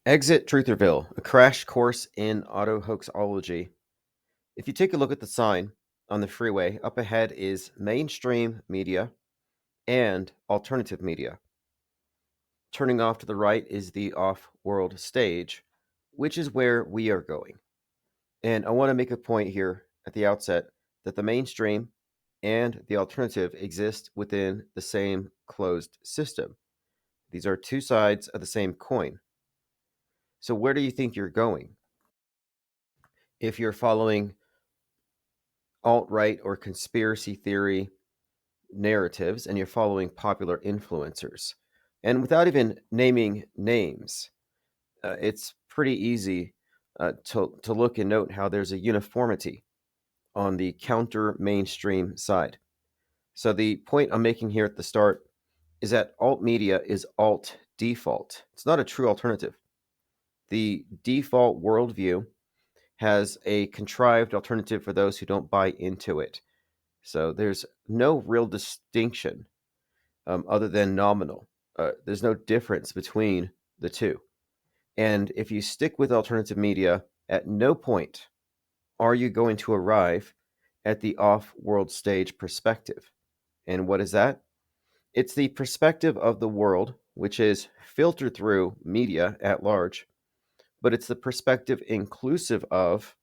Exit Trutherville, a crash course in Autohoaxology. If you take a look at the sign on the freeway, up ahead is mainstream media and alternative media. Turning off to the right is the off-world stage, which is where we are going. And I want to make a point here at the outset that the mainstream and the alternative exist within the same closed system. These are two sides of the same coin. So where do you think you're going? If you're following alt-right or conspiracy theory narratives and you're following popular influencers. And without even naming names, it's pretty easy to look and note how there's a uniformity on the counter mainstream side. So the point I'm making here at the start is that alt media is alt default. It's not a true alternative. The default worldview has a contrived alternative for those who don't buy into it. So there's no real distinction other than nominal. There's no difference between the two. And if you stick with alternative media, at no point are you going to arrive at the off world stage perspective. And what is that? It's the perspective of the world, which is filtered through media at large, but it's the perspective inclusive of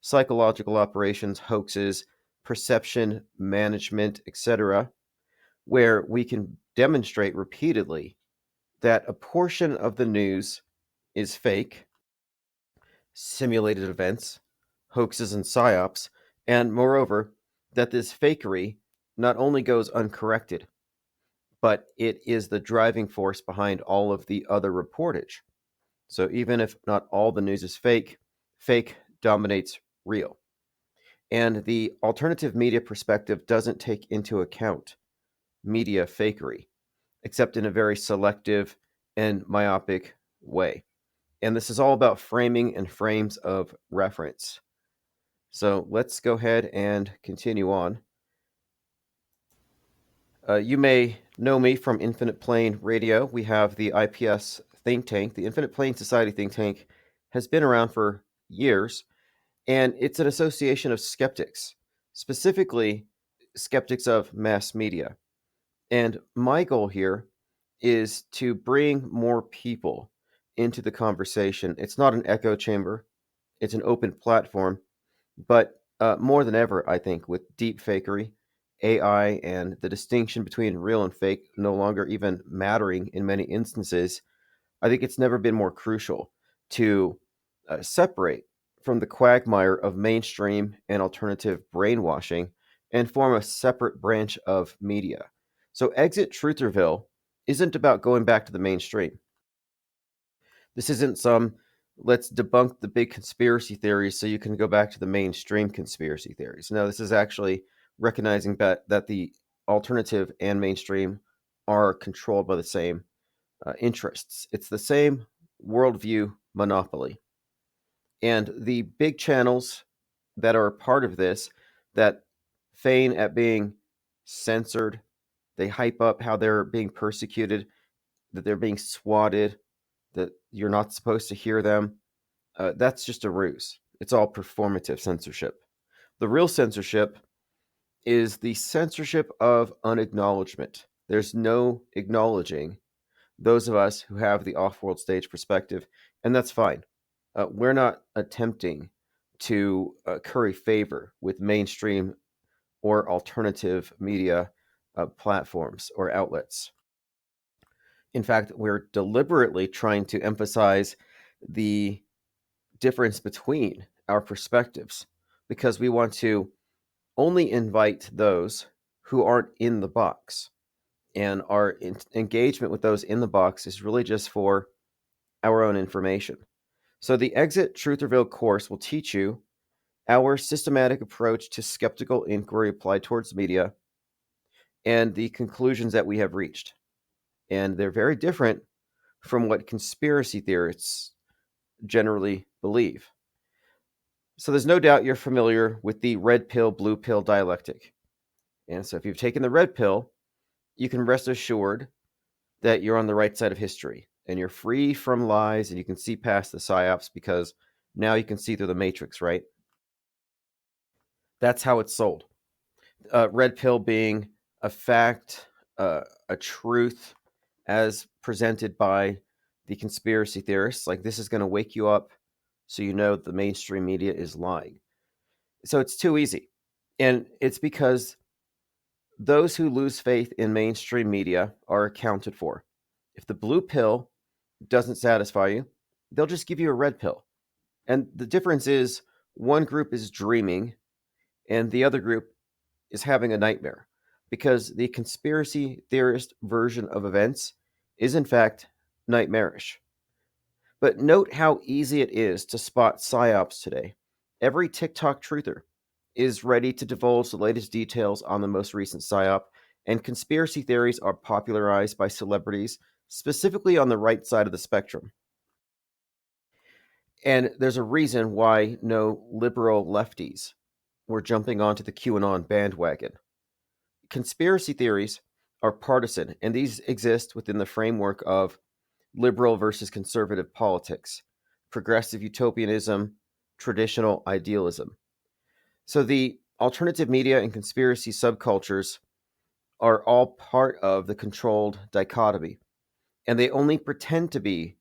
psychological operations, hoaxes, perception management, etc., where we can demonstrate repeatedly that a portion of the news is fake, simulated events, hoaxes, and psyops, and moreover, that this fakery not only goes uncorrected, but it is the driving force behind all of the other reportage. So even if not all the news is fake, fake dominates real. And the alternative media perspective doesn't take into account media fakery, except in a very selective and myopic way. And this is all about framing and frames of reference. So let's go ahead and continue on. You may know me from Infinite Plane Radio. We have the IPS think tank. The Infinite Plane Society think tank has been around for years, and it's an association of skeptics, specifically skeptics of mass media. And my goal here is to bring more people into the conversation. It's not an echo chamber, it's an open platform. But more than ever, I think, with deep fakery, AI, and the distinction between real and fake no longer even mattering in many instances, I think it's never been more crucial to separate from the quagmire of mainstream and alternative brainwashing and form a separate branch of media. So, Exit Trutherville isn't about going back to the mainstream. This isn't some let's debunk the big conspiracy theories so you can go back to the mainstream conspiracy theories. No, this is actually recognizing that the alternative and mainstream are controlled by the same interests. It's the same worldview monopoly. And the big channels that are a part of this that feign at being censored, they hype up how they're being persecuted, that they're being swatted, that you're not supposed to hear them. That's just a ruse. It's all performative censorship. The real censorship is the censorship of unacknowledgement. There's no acknowledging those of us who have the off world stage perspective, and that's fine. We're not attempting to curry favor with mainstream or alternative media platforms or outlets. In fact, we're deliberately trying to emphasize the difference between our perspectives because we want to only invite those who aren't in the box. And our engagement with those in the box is really just for our own information. So the Exit Trutherville course will teach you our systematic approach to skeptical inquiry applied towards media and the conclusions that we have reached. And they're very different from what conspiracy theorists generally believe. So there's no doubt you're familiar with the red pill, blue pill dialectic. And so if you've taken the red pill, you can rest assured that you're on the right side of history. and you're free from lies, and you can see past the psyops because now you can see through the matrix, right? That's how it's sold. Red pill being a fact, a truth as presented by the conspiracy theorists. Like, this is going to wake you up so you know the mainstream media is lying. So it's too easy. And it's because those who lose faith in mainstream media are accounted for. If the blue pill doesn't satisfy you, they'll just give you a red pill. And the difference is one group is dreaming and the other group is having a nightmare, because the conspiracy theorist version of events is in fact nightmarish. But note how easy it is to spot psyops today. Every TikTok truther is ready to divulge the latest details on the most recent psyop, and conspiracy theories are popularized by celebrities, specifically on the right side of the spectrum. And there's a reason why no liberal lefties were jumping onto the QAnon bandwagon. Conspiracy theories are partisan, and these exist within the framework of liberal versus conservative politics, progressive utopianism, traditional idealism. So the alternative media and conspiracy subcultures are all part of the controlled dichotomy, and they only pretend to be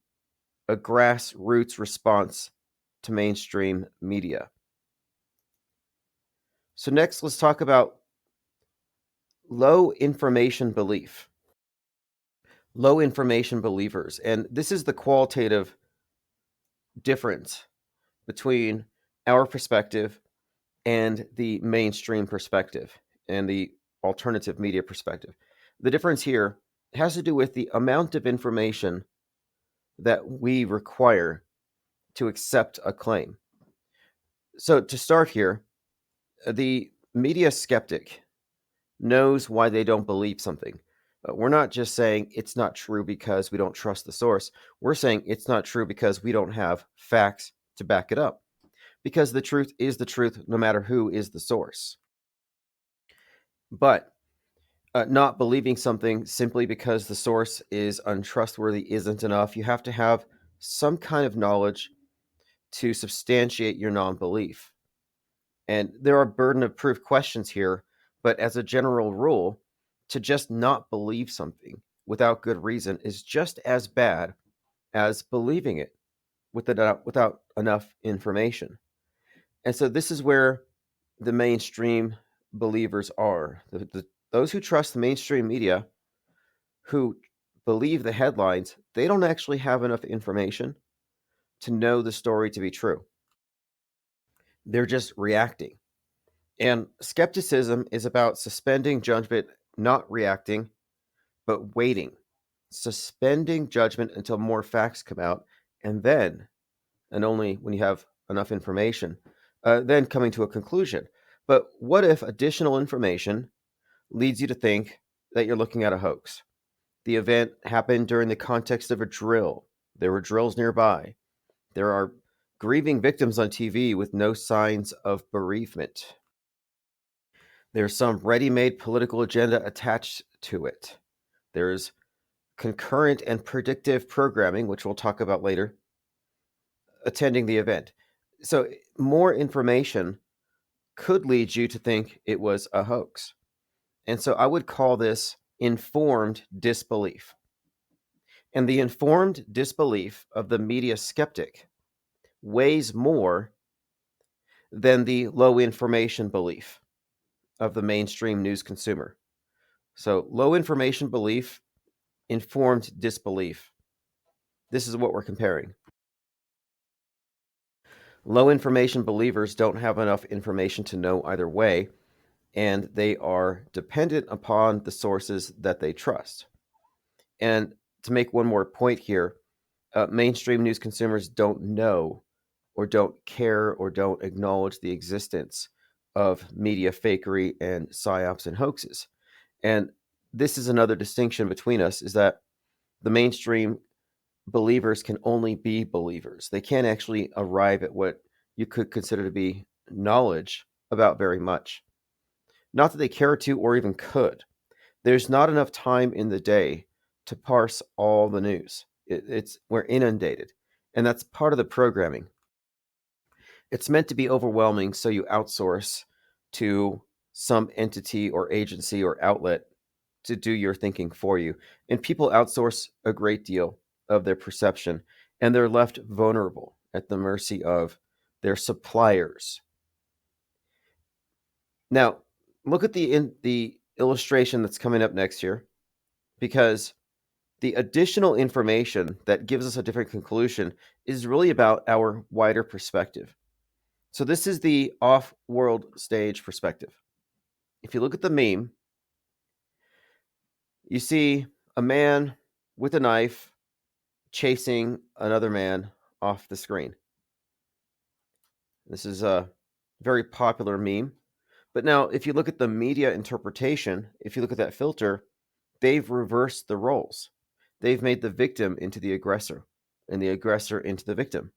a grassroots response to mainstream media. So next, let's talk about low information belief. Low information believers. And this is the qualitative difference between our perspective and the mainstream perspective and the alternative media perspective. The difference here has to do with the amount of information that we require to accept a claim. So, to start here, the media skeptic knows why they don't believe something. We're not just saying it's not true because we don't trust the source. We're saying it's not true because we don't have facts to back it up. Because the truth is the truth, no matter who is the source. But not believing something simply because the source is untrustworthy isn't enough. You have to have some kind of knowledge to substantiate your non belief. And there are burden of proof questions here, but as a general rule, to just not believe something without good reason is just as bad as believing it without enough information. And so this is where the mainstream believers are. Those who trust the mainstream media, who believe the headlines, they don't actually have enough information to know the story to be true. They're just reacting. And skepticism is about suspending judgment, not reacting, but waiting. Suspending judgment until more facts come out, and then, and only when you have enough information, then coming to a conclusion. But what if additional information leads you to think that you're looking at a hoax? The event happened during the context of a drill. There were drills nearby. There are grieving victims on TV with no signs of bereavement. There's some ready made political agenda attached to it. There's concurrent and predictive programming, which we'll talk about later, attending the event. So, more information could lead you to think it was a hoax. And so, I would call this informed disbelief. And the informed disbelief of the media skeptic weighs more than the low information belief of the mainstream news consumer. So, low information belief, informed disbelief. This is what we're comparing. Low information believers don't have enough information to know either way, and they are dependent upon the sources that they trust. And to make one more point here, mainstream news consumers don't know or don't care or don't acknowledge the existence of media fakery and psyops and hoaxes. And this is another distinction between us, is that the mainstream believers can only be believers. They can't actually arrive at what you could consider to be knowledge about very much. Not that they care to or even could. There's not enough time in the day to parse all the news. We're inundated, and that's part of the programming. It's meant to be overwhelming, so you outsource to some entity or agency or outlet to do your thinking for you. And people outsource a great deal of their perception, and they're left vulnerable at the mercy of their suppliers. Now, look at the illustration that's coming up next year, because the additional information that gives us a different conclusion is really about our wider perspective. So this is the off-world stage perspective. If you look at the meme, you see a man with a knife chasing another man off the screen. This is a very popular meme. But now, if you look at the media interpretation, if you look at that filter, they've reversed the roles. They've made the victim into the aggressor and the aggressor into the victim.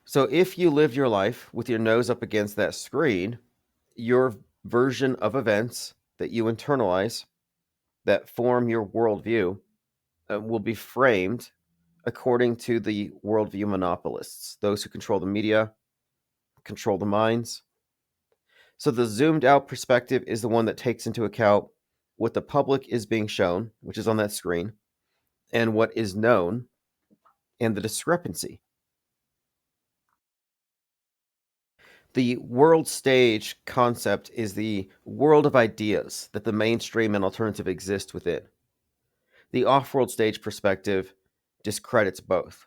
So if you live your life with your nose up against that screen, your version of events that you internalize that form your worldview will be framed according to the worldview monopolists, those who control the media, control the minds. So the zoomed out perspective is the one that takes into account what the public is being shown, which is on that screen, and what is known, and the discrepancy. The world stage concept is the world of ideas that the mainstream and alternative exist within. The off-world stage perspective discredits both.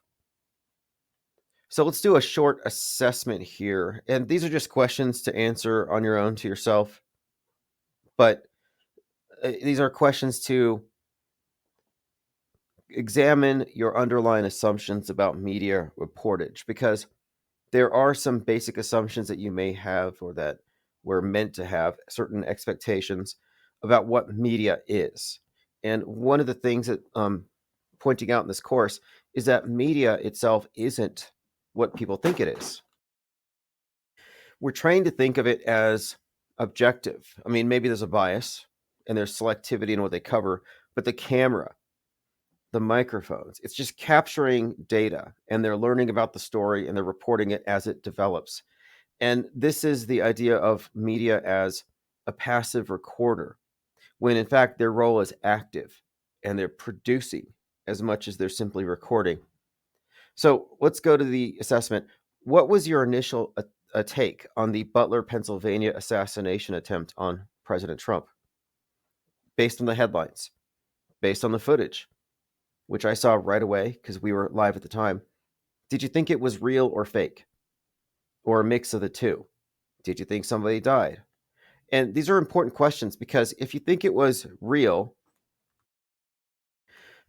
So let's do a short assessment here. And these are just questions to answer on your own to yourself. But these are questions to examine your underlying assumptions about media reportage, because there are some basic assumptions that you may have or that we're meant to have, certain expectations about what media is. And one of the things that pointing out in this course is that media itself isn't what people think it is. We're trained to think of it as objective. I mean, maybe there's a bias and there's selectivity in what they cover, but the camera, the microphones, it's just capturing data, and they're learning about the story and they're reporting it as it develops. And this is the idea of media as a passive recorder, when in fact their role is active and they're producing as much as they're simply recording. So let's go to the assessment. What was your initial take on the Butler, Pennsylvania assassination attempt on President Trump? Based on the headlines, based on the footage, which I saw right away because we were live at the time. Did you think it was real or fake? Or a mix of the two? Did you think somebody died? And these are important questions, because if you think it was real,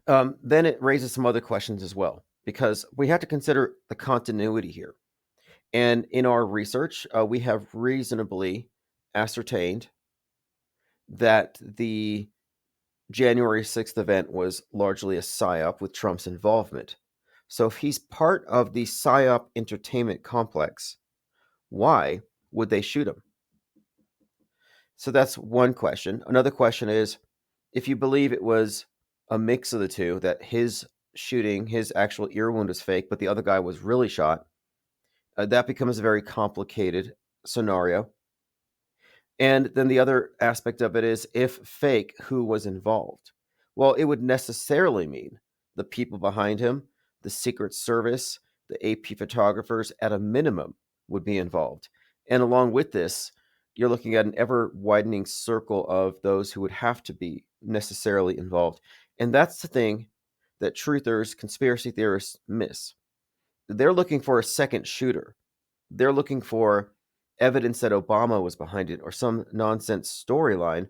then it raises some other questions as well, because we have to consider the continuity here. And in our research, we have reasonably ascertained that the January 6th event was largely a psyop with Trump's involvement. So if he's part of the psyop entertainment complex, why would they shoot him? So that's one question. Another question is, if you believe it was a mix of the two, that his shooting, his actual ear wound was fake, but the other guy was really shot, that becomes a very complicated scenario. And then the other aspect of it is, if fake, who was involved? Well, it would necessarily mean the people behind him, the Secret Service, the AP photographers, at a minimum, would be involved. And along with this, you're looking at an ever widening circle of those who would have to be necessarily involved. And that's the thing that truthers, conspiracy theorists miss. They're looking for a second shooter. They're looking for evidence that Obama was behind it or some nonsense storyline,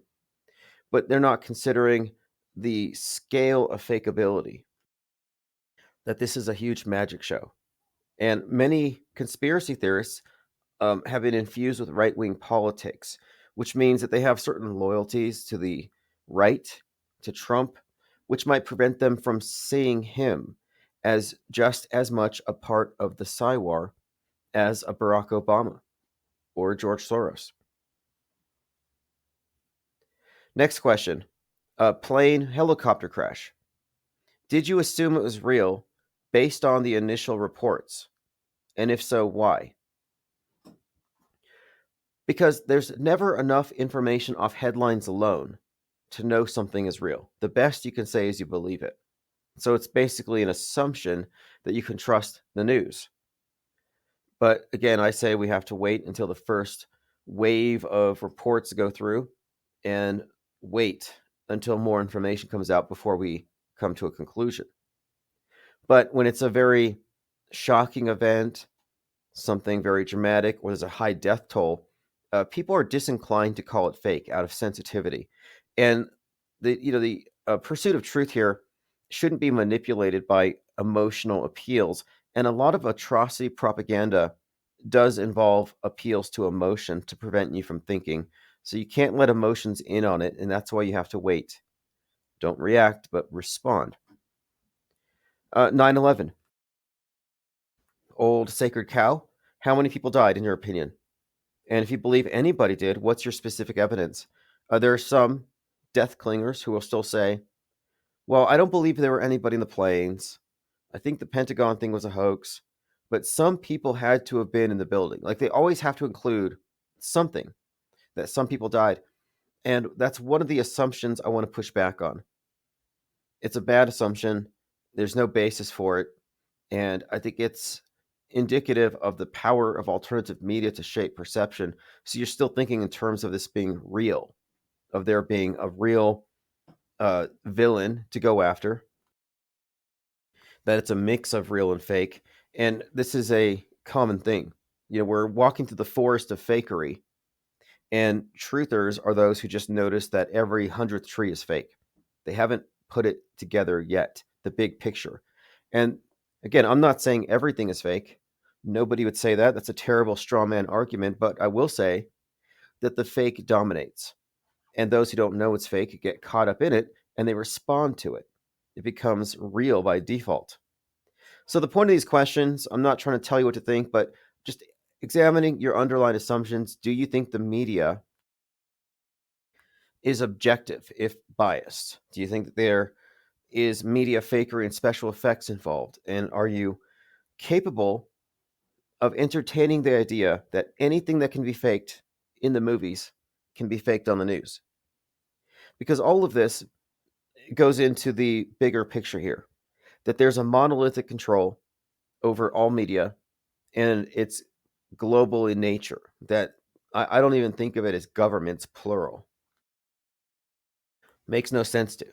but they're not considering the scale of fakeability, that this is a huge magic show. And many conspiracy theorists have been infused with right-wing politics, which means that they have certain loyalties to the right, to Trump, which might prevent them from seeing him as just as much a part of the Psywar as a Barack Obama or George Soros. Next question. Plane helicopter crash. Did you assume it was real based on the initial reports? And if so, why? Because there's never enough information off headlines alone to know something is real. The best you can say is you believe it. So it's basically an assumption that you can trust the news. But again, I say we have to wait until the first wave of reports go through and wait until more information comes out before we come to a conclusion. But when it's a very shocking event, something very dramatic, or there's a high death toll, people are disinclined to call it fake out of sensitivity. And the pursuit of truth here shouldn't be manipulated by emotional appeals. And a lot of atrocity propaganda does involve appeals to emotion to prevent you from thinking. So you can't let emotions in on it, and that's why you have to wait. Don't react, but respond. 9/11, old sacred cow. How many people died, in your opinion? And if you believe anybody did, what's your specific evidence? There are some death clingers who will still say, well, I don't believe there were anybody in the planes. I think the Pentagon thing was a hoax. But some people had to have been in the building. Like, they always have to include something that some people died. And that's one of the assumptions I want to push back on. It's a bad assumption. There's no basis for it. And I think it's indicative of the power of alternative media to shape perception. So you're still thinking in terms of this being real, of there being a real villain to go after, that it's a mix of real and fake. And this is a common thing. We're walking through the forest of fakery, and truthers are those who just notice that every 100th tree is fake. They haven't put it together yet, the big picture. And again, I'm not saying everything is fake. Nobody would say that. That's a terrible straw man argument. But I will say that the fake dominates. And those who don't know it's fake get caught up in it and they respond to it. It becomes real by default. So the point of these questions, I'm not trying to tell you what to think, but just examining your underlying assumptions. Do you think the media is objective if biased? Do you think that there is media fakery and special effects involved? And are you capable of entertaining the idea that anything that can be faked in the movies can be faked on the news? Because all of this goes into the bigger picture here, that there's a monolithic control over all media, and it's global in nature, that I don't even think of it as governments, plural. Makes no sense to.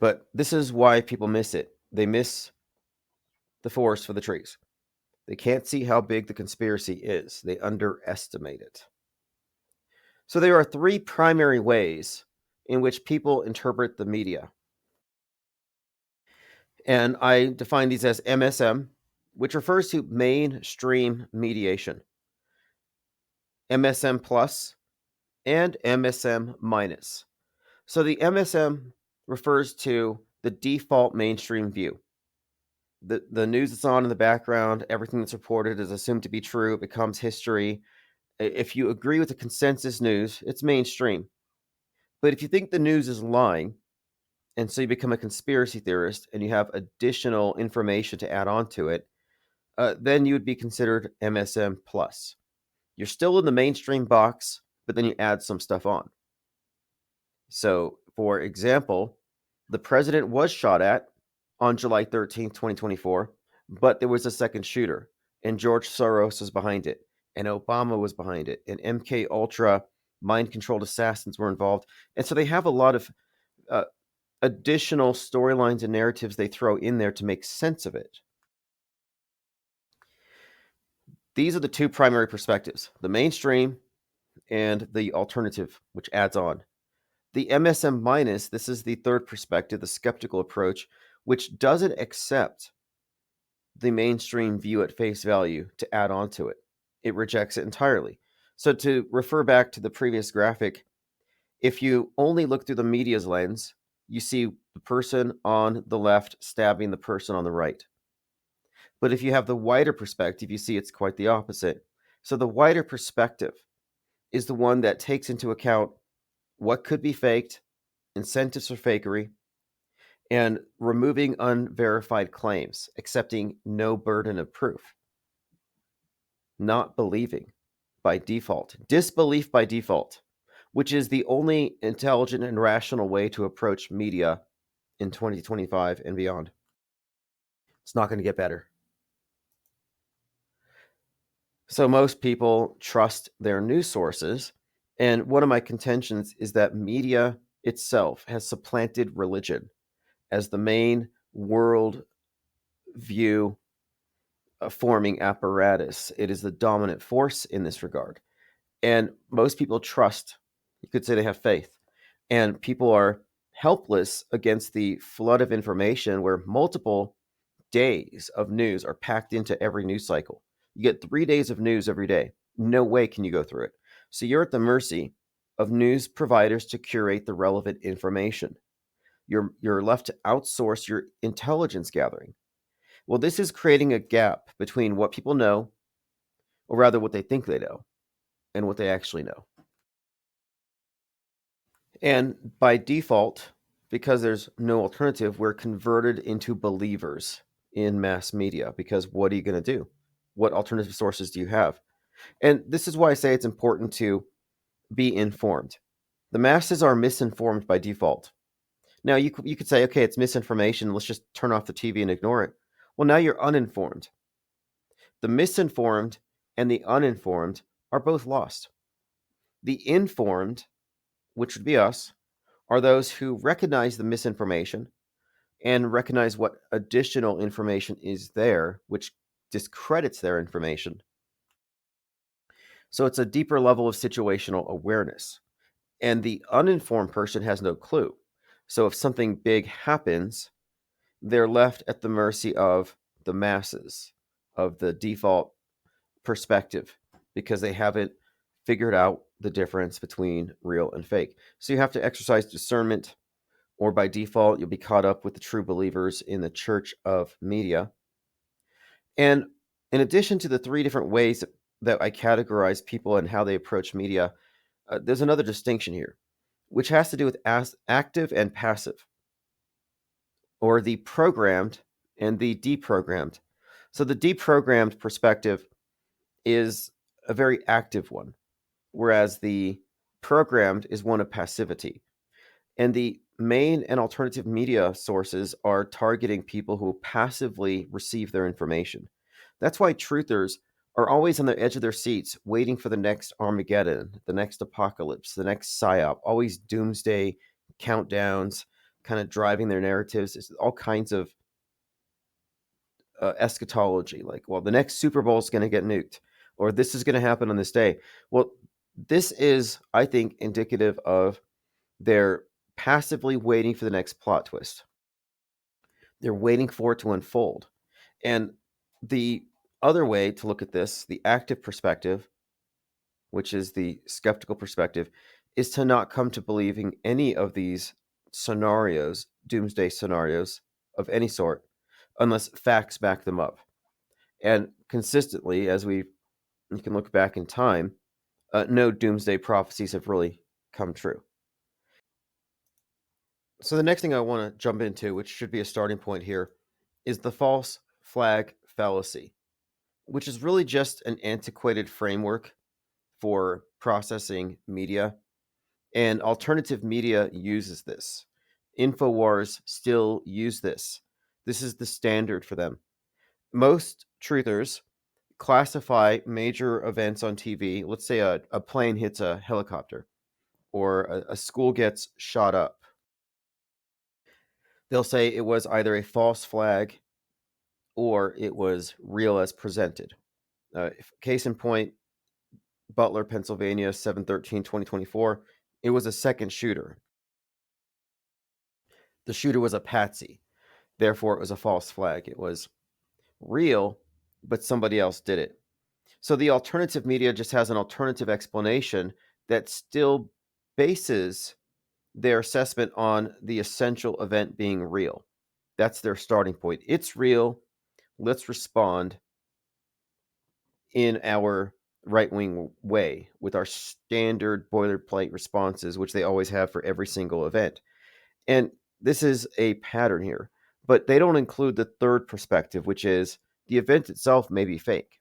But this is why people miss it. They miss the forest for the trees. They can't see how big the conspiracy is. They underestimate it. So there are three primary ways in which people interpret the media. And I define these as MSM, which refers to mainstream mediation, MSM plus, and MSM minus. So the MSM refers to the default mainstream view. The news that's on in the background, everything that's reported is assumed to be true. It becomes history. If you agree with the consensus news, it's mainstream. But if you think the news is lying, and so you become a conspiracy theorist and you have additional information to add on to it, then you would be considered MSM plus. You're still in the mainstream box, but then you add some stuff on. So, for example, the president was shot at on July 13th, 2024, but there was a second shooter, and George Soros was behind it, and Obama was behind it, and MK Ultra mind-controlled assassins were involved. And so they have a lot of additional storylines and narratives they throw in there to make sense of it. These are the two primary perspectives, the mainstream and the alternative, which adds on. The MSM minus, this is the third perspective, the skeptical approach, which doesn't accept the mainstream view at face value to add on to it. It rejects it entirely. So to refer back to the previous graphic, if you only look through the media's lens, you see the person on the left stabbing the person on the right. But if you have the wider perspective, you see it's quite the opposite. So the wider perspective is the one that takes into account what could be faked, incentives for fakery, and removing unverified claims, accepting no burden of proof, not believing by default, disbelief by default, which is the only intelligent and rational way to approach media in 2025 and beyond. It's not going to get better. So most people trust their news sources, and one of my contentions is that media itself has supplanted religion as the main world view forming apparatus. It is the dominant force in this regard. And most people trust, you could say they have faith, and people are helpless against the flood of information where multiple days of news are packed into every news cycle. You get 3 days of news every day. No way can you go through it. So you're at the mercy of news providers to curate the relevant information. You're left to outsource your intelligence gathering. Well, this is creating a gap between what people know, or rather what they think they know, and what they actually know. And by default, because there's no alternative, we're converted into believers in mass media. Because what are you going to do? What alternative sources do you have? And this is why I say it's important to be informed. The masses are misinformed by default. Now, you could say, okay, it's misinformation. Let's just turn off the TV and ignore it. Well, now you're uninformed. The misinformed and the uninformed are both lost. The informed, which would be us, are those who recognize the misinformation and recognize what additional information is there, which discredits their information. So it's a deeper level of situational awareness. And the uninformed person has no clue. So if something big happens, they're left at the mercy of the masses, of the default perspective, because they haven't figured out the difference between real and fake. So you have to exercise discernment, or by default, you'll be caught up with the true believers in the church of media. And in addition to the 3 different ways that I categorize people and how they approach media, there's another distinction here, which has to do with active and passive, or the programmed and the deprogrammed. So the deprogrammed perspective is a very active one, whereas the programmed is one of passivity. And the main and alternative media sources are targeting people who passively receive their information. That's why truthers are always on the edge of their seats, waiting for the next Armageddon, the next apocalypse, the next psyop, always doomsday countdowns, kind of driving their narratives. It's all kinds of eschatology, like, well, the next Super Bowl is going to get nuked, or this is going to happen on this day. Well, this is, I think, indicative of their passively waiting for the next plot twist. They're waiting for it to unfold. And the other way to look at this, the active perspective, which is the skeptical perspective, is to not come to believing any of these scenarios, doomsday scenarios of any sort, unless facts back them up. And consistently, as you can look back in time, no doomsday prophecies have really come true. So the next thing I want to jump into, which should be a starting point here, is the false flag fallacy, which is really just an antiquated framework for processing media. And alternative media uses this. InfoWars still use this. This is the standard for them. Most truthers classify major events on TV. Let's say a plane hits a helicopter, or a school gets shot up. They'll say it was either a false flag or it was real as presented. Case in point, Butler, Pennsylvania, 7/13/2024. It was a second shooter. The shooter was a patsy. Therefore, it was a false flag. It was real, but somebody else did it. So the alternative media just has an alternative explanation that still bases their assessment on the essential event being real. That's their starting point. It's real. Let's respond in our right-wing way with our standard boilerplate responses, which they always have for every single event. And this is a pattern here, but they don't include the third perspective, which is the event itself may be fake.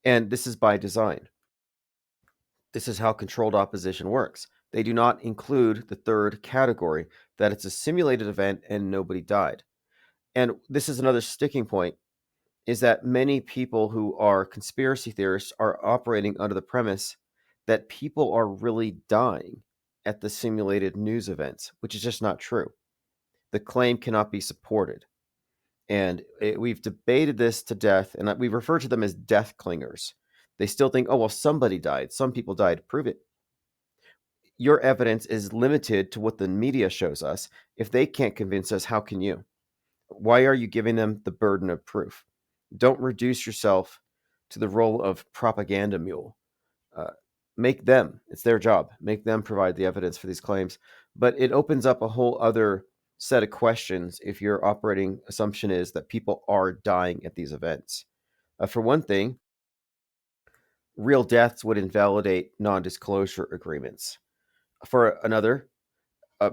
And this is by design. This is how controlled opposition works. They do not include the third category, that it's a simulated event and nobody died. And this is another sticking point, is that many people who are conspiracy theorists are operating under the premise that people are really dying at the simulated news events, which is just not true. The claim cannot be supported. And we've debated this to death, and we refer to them as death clingers. They still think, oh, well, somebody died. Some people died. Prove it. Your evidence is limited to what the media shows us. If they can't convince us, how can you? Why are you giving them the burden of proof? Don't reduce yourself to the role of propaganda mule. Make them, it's their job, make them provide the evidence for these claims. But it opens up a whole other set of questions if your operating assumption is that people are dying at these events. For one thing, real deaths would invalidate non-disclosure agreements. For another,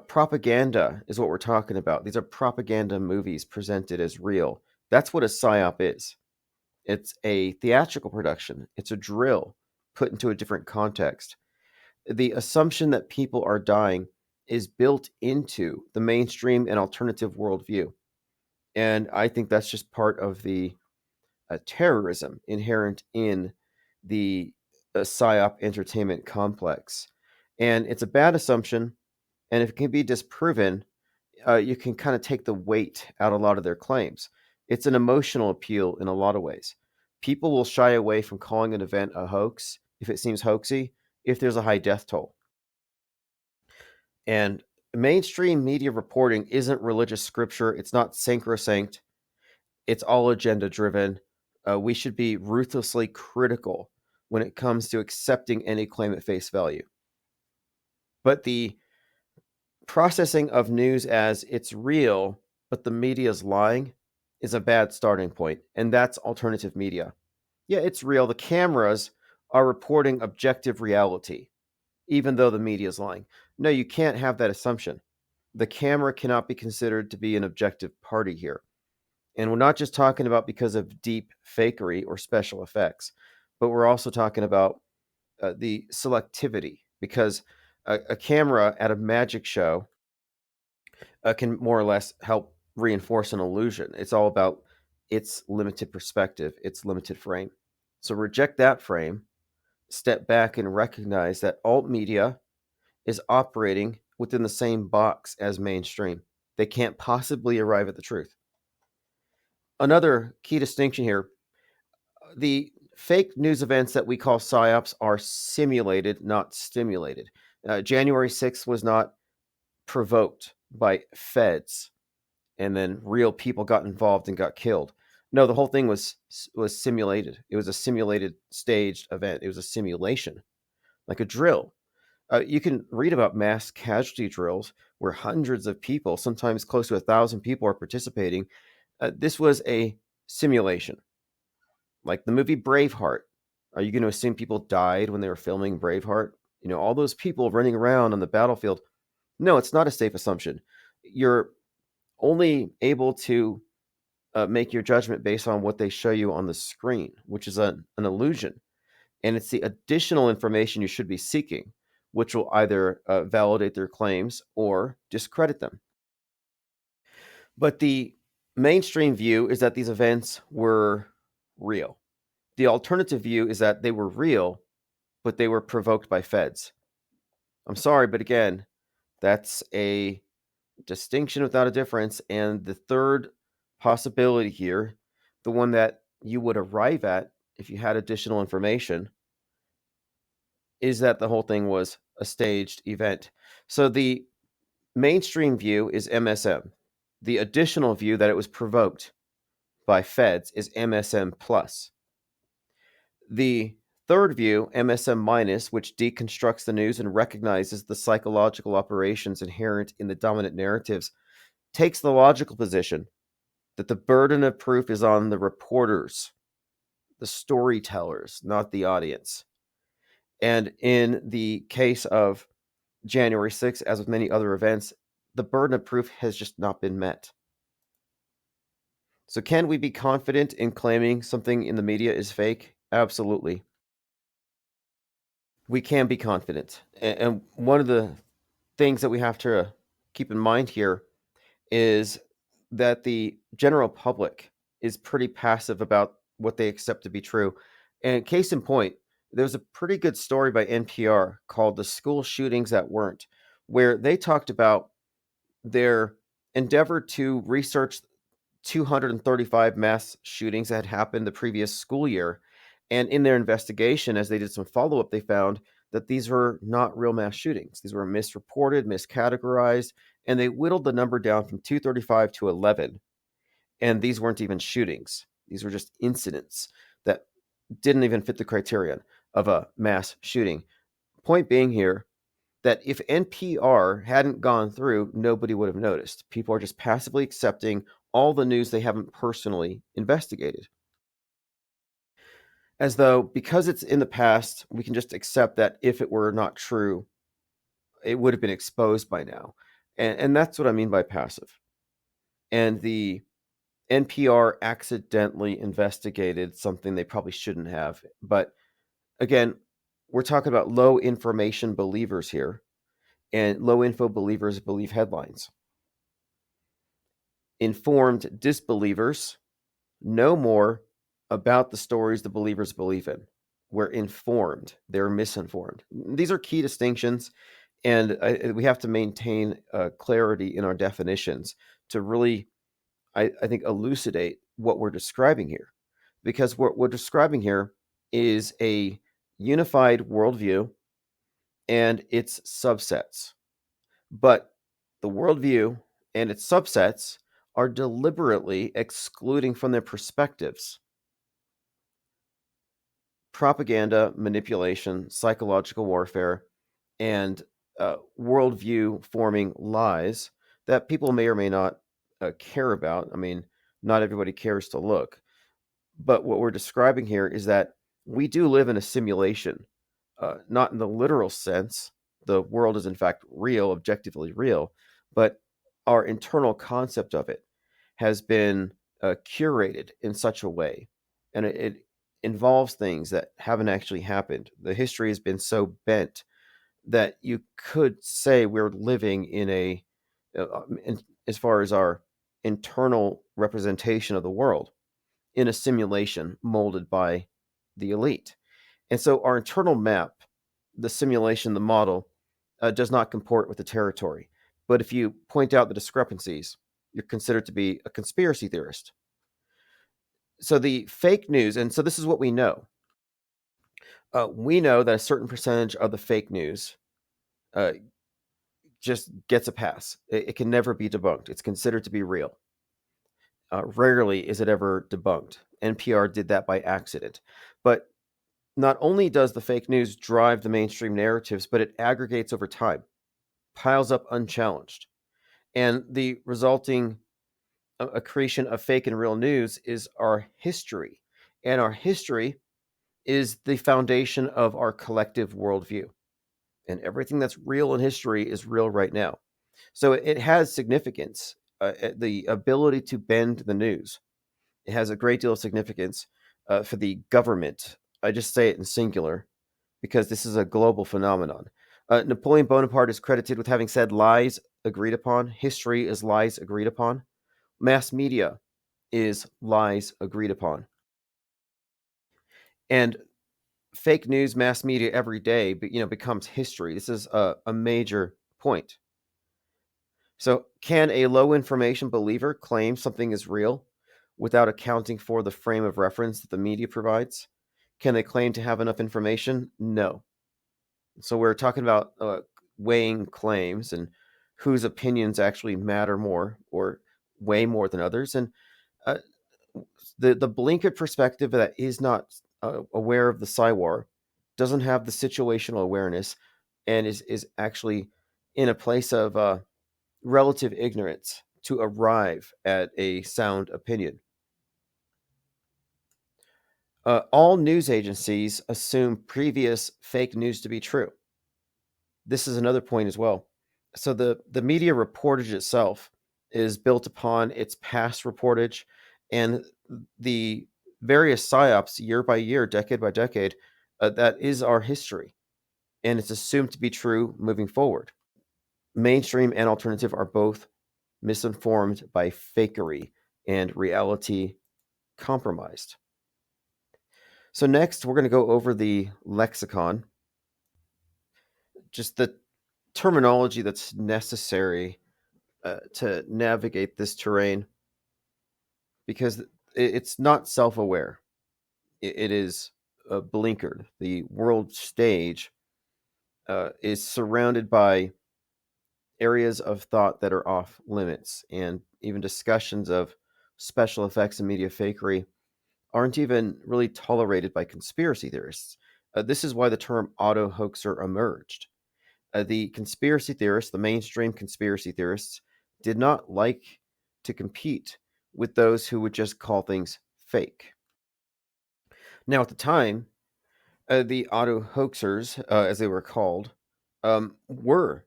propaganda is what we're talking about. These are propaganda movies presented as real. That's what a psyop is. It's a theatrical production. It's a drill put into a different context. The assumption that people are dying is built into the mainstream and alternative worldview. And I think that's just part of the terrorism inherent in the PSYOP entertainment complex. And it's a bad assumption. And if it can be disproven, you can kind of take the weight out of a lot of their claims. It's an emotional appeal in a lot of ways. People will shy away from calling an event a hoax if it seems hoaxy, if there's a high death toll. And mainstream media reporting isn't religious scripture. It's not sacrosanct. It's all agenda driven. We should be ruthlessly critical when it comes to accepting any claim at face value. But the processing of news as it's real, but the media's lying is a bad starting point. And that's alternative media. Yeah, it's real. The cameras are reporting objective reality, even though the media is lying. No, you can't have that assumption. The camera cannot be considered to be an objective party here. And we're not just talking about because of deep fakery or special effects, but we're also talking about the selectivity, because a camera at a magic show can more or less help reinforce an illusion. It's all about its limited perspective, its limited frame. So reject that frame, step back and recognize that alt media is operating within the same box as mainstream. They can't possibly arrive at the truth. Another key distinction here, the fake news events that we call psyops are simulated, not stimulated. January 6th was not provoked by feds and then real people got involved and got killed. No, the whole thing was simulated. It was a simulated staged event. It was a simulation, like a drill. You can read about mass casualty drills where hundreds of people, sometimes close to 1,000 people, are participating. This was a simulation, like the movie Braveheart. Are you going to assume people died when they were filming Braveheart? You know, all those people running around on the battlefield. No, it's not a safe assumption. You're only able to make your judgment based on what they show you on the screen, which is an illusion. And it's the additional information you should be seeking, which will either validate their claims or discredit them. But the mainstream view is that these events were real. The alternative view is that they were real, but they were provoked by feds. I'm sorry, but again, that's a distinction without a difference. And the third possibility here, the one that you would arrive at if you had additional information, is that the whole thing was a staged event. So the mainstream view is MSM. The additional view that it was provoked by feds is MSM plus. The third view, MSM minus, which deconstructs the news and recognizes the psychological operations inherent in the dominant narratives, takes the logical position that the burden of proof is on the reporters, the storytellers, not the audience. And in the case of January 6th, as with many other events, the burden of proof has just not been met. So, can we be confident in claiming something in the media is fake? Absolutely. We can be confident. And one of the things that we have to keep in mind here is that the general public is pretty passive about what they accept to be true. And case in point, there's a pretty good story by NPR called The School Shootings That Weren't, where they talked about their endeavor to research 235 mass shootings that had happened the previous school year. And in their investigation, as they did some follow up, they found that these were not real mass shootings. These were misreported, miscategorized, and they whittled the number down from 235 to 11. And these weren't even shootings, these were just incidents that didn't even fit the criterion of a mass shooting. Point being here, that if NPR hadn't gone through, nobody would have noticed. People are just passively accepting all the news they haven't personally investigated. As though because it's in the past, we can just accept that if it were not true, it would have been exposed by now. And that's what I mean by passive. And the NPR accidentally investigated something they probably shouldn't have. But again, we're talking about low information believers here, and low info believers believe headlines. Informed disbelievers know more about the stories the believers believe in. We're informed, they're misinformed. These are key distinctions, and we have to maintain clarity in our definitions to really, I think, elucidate what we're describing here. Because what we're describing here is a unified worldview and its subsets. But the worldview and its subsets are deliberately excluding from their perspectives propaganda, manipulation, psychological warfare, and worldview forming lies that people may or may not care about. I mean, not everybody cares to look. But what we're describing here is that we do live in a simulation, not in the literal sense. The world is, in fact, real, objectively real, but our internal concept of it has been curated in such a way, and it involves things that haven't actually happened. The history has been so bent that you could say we're living in as far as our internal representation of the world, in a simulation molded by the elite. And so our internal map, the simulation, the model, does not comport with the territory. But if you point out the discrepancies, you're considered to be a conspiracy theorist. So the fake news, and so this is what we know. We know that a certain percentage of the fake news uh, just gets a pass. It can never be debunked. It's considered to be real. Rarely is it ever debunked. NPR did that by accident. But not only does the fake news drive the mainstream narratives, but it aggregates over time, piles up unchallenged. And the resulting accretion of fake and real news is our history. And our history is the foundation of our collective worldview. And everything that's real in history is real right now. So it has significance, the ability to bend the news. It has a great deal of significance for the government. I just say it in singular because this is a global phenomenon. Napoleon Bonaparte is credited with having said lies agreed upon. History is lies agreed upon. Mass media is lies agreed upon. And fake news, mass media every day, becomes history. This is a major point. So, can a low information believer claim something is real without accounting for the frame of reference that the media provides? Can they claim to have enough information? No. So, we're talking about weighing claims and whose opinions actually matter more or weigh more than others. And uh, the blinkered perspective that is not aware of the Psywar doesn't have the situational awareness and is actually in a place of relative ignorance to arrive at a sound opinion. All news agencies assume previous fake news to be true. This is another point as well. So the media reportage itself is built upon its past reportage and the various psyops year by year, decade by decade. That is our history, and it's assumed to be true moving forward. Mainstream and alternative are both misinformed by fakery and reality compromised. So next, we're going to go over the lexicon, just the terminology that's necessary to navigate this terrain, because it's not self-aware. It is blinkered. The world stage is surrounded by areas of thought that are off limits, and even discussions of special effects and media fakery aren't even really tolerated by conspiracy theorists. This is why the term auto hoaxer emerged. The conspiracy theorists, the mainstream conspiracy theorists, did not like to compete with those who would just call things fake. Now, at the time, the auto hoaxers, as they were called, were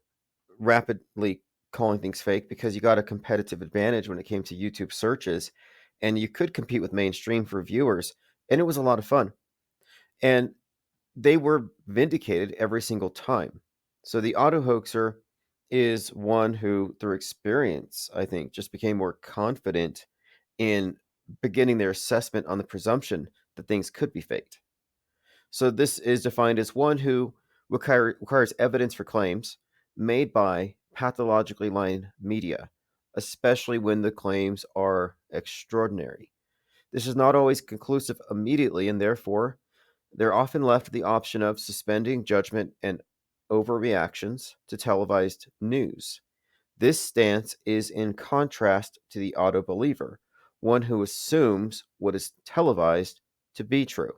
rapidly calling things fake because you got a competitive advantage when it came to YouTube searches, and you could compete with mainstream for viewers, and it was a lot of fun. And they were vindicated every single time. So the auto hoaxer is one who, through experience, I think, just became more confident in beginning their assessment on the presumption that things could be faked. So this is defined as one who requires evidence for claims made by pathologically lying media, especially when the claims are extraordinary. This is not always conclusive immediately, and therefore they're often left the option of suspending judgment and overreactions to televised news. This stance is in contrast to the auto believer, one who assumes what is televised to be true.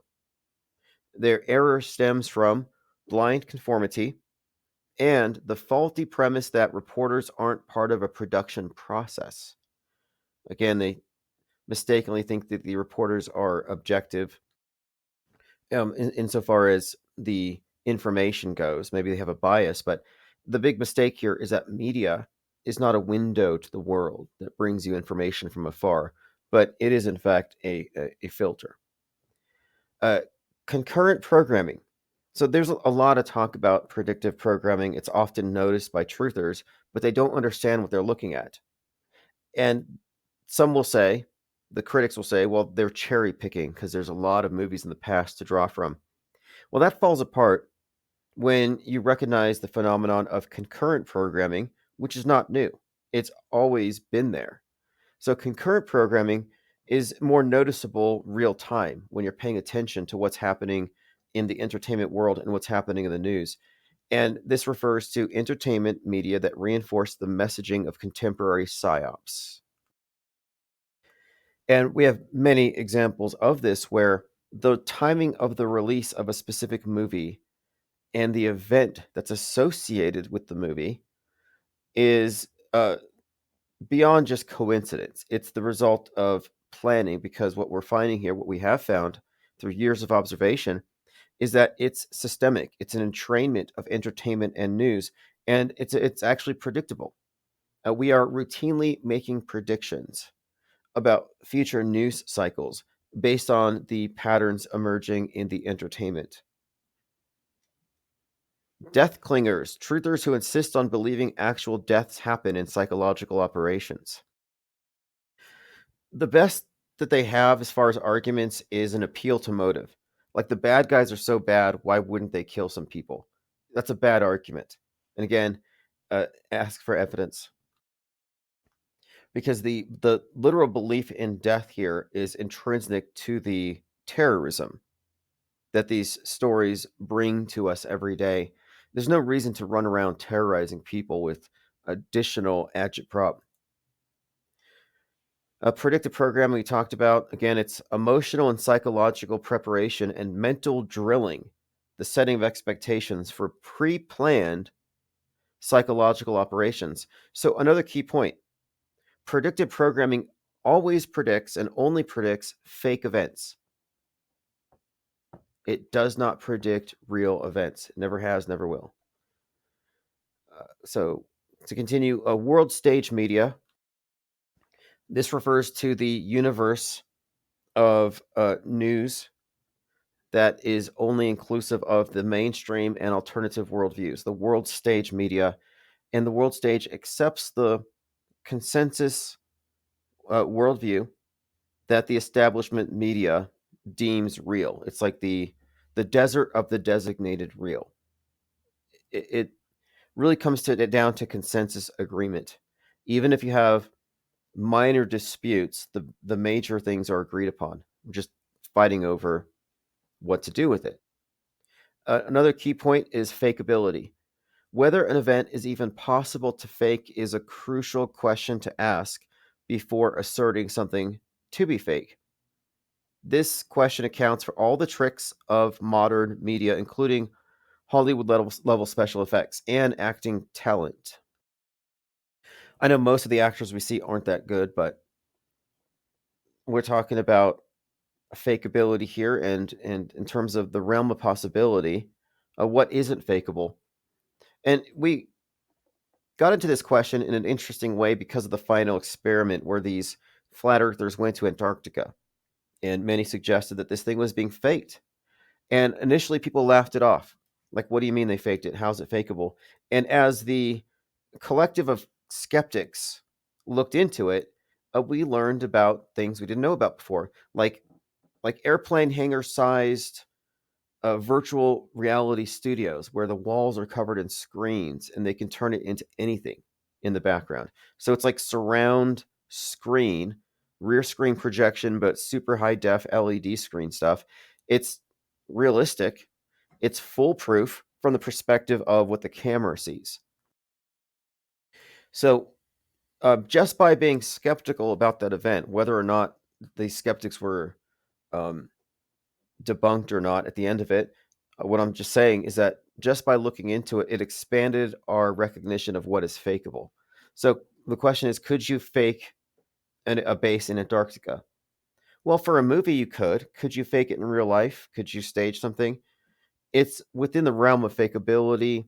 Their error stems from blind conformity and the faulty premise that reporters aren't part of a production process. Again, they mistakenly think that the reporters are objective insofar as the information goes. Maybe they have a bias, but the big mistake here is that media is not a window to the world that brings you information from afar, but it is, in fact, a filter. Uh, Concurrent programming. So there's a lot of talk about predictive programming. It's often noticed by truthers, but they don't understand what they're looking at. And some will say, the critics will say, well, they're cherry picking because there's a lot of movies in the past to draw from. Well, that falls apart when you recognize the phenomenon of concurrent programming, which is not new. It's always been there. So concurrent programming is more noticeable real time when you're paying attention to what's happening in the entertainment world and what's happening in the news. And this refers to entertainment media that reinforce the messaging of contemporary psyops. And we have many examples of this where the timing of the release of a specific movie and the event that's associated with the movie is beyond just coincidence. It's the result of planning, because what we're finding here, what we have found through years of observation, is that it's systemic. It's an entrainment of entertainment and news, and it's actually predictable. We are routinely making predictions about future news cycles based on the patterns emerging in the entertainment. Death clingers, truthers who insist on believing actual deaths happen in psychological operations. The best that they have as far as arguments is an appeal to motive. Like, the bad guys are so bad, why wouldn't they kill some people? That's a bad argument. And again, ask for evidence. Because the literal belief in death here is intrinsic to the terrorism that these stories bring to us every day. There's no reason to run around terrorizing people with additional agitprop. Predictive programming we talked about. Again, it's emotional and psychological preparation and mental drilling, the setting of expectations for pre-planned psychological operations. So another key point, predictive programming always predicts and only predicts fake events. It does not predict real events. It never has, never will. So To continue, world stage media. This refers to the universe of news that is only inclusive of the mainstream and alternative worldviews. The world stage media, and the world stage accepts the consensus worldview that the establishment media deems real. It's like the desert of the designated real. It really comes down to consensus agreement. Even if you have minor disputes, the major things are agreed upon. We're just fighting over what to do with it. Another key point is fakeability. Whether an event is even possible to fake is a crucial question to ask before asserting something to be fake. This question accounts for all the tricks of modern media, including Hollywood level special effects and acting talent. I know most of the actors we see aren't that good, but we're talking about fakeability here, and in terms of the realm of possibility, what isn't fakeable. And we got into this question in an interesting way because of the final experiment where these flat earthers went to Antarctica, and many suggested that this thing was being faked. And initially, people laughed it off. Like, what do you mean they faked it? How's it fakeable? And as the collective of skeptics looked into it, we learned about things we didn't know about before, like airplane hangar sized virtual reality studios where the walls are covered in screens and they can turn it into anything in the background. So it's like surround screen, rear screen projection, but super high def LED screen stuff. It's realistic, it's foolproof from the perspective of what the camera sees. So just by being skeptical about that event, whether or not the skeptics were um, debunked or not at the end of it, what I'm just saying is that just by looking into it, it expanded our recognition of what is fakeable. So the question is, could you fake a base in Antarctica? Well, for a movie, you could. Could you fake it in real life? Could you stage something? It's within the realm of fakeability.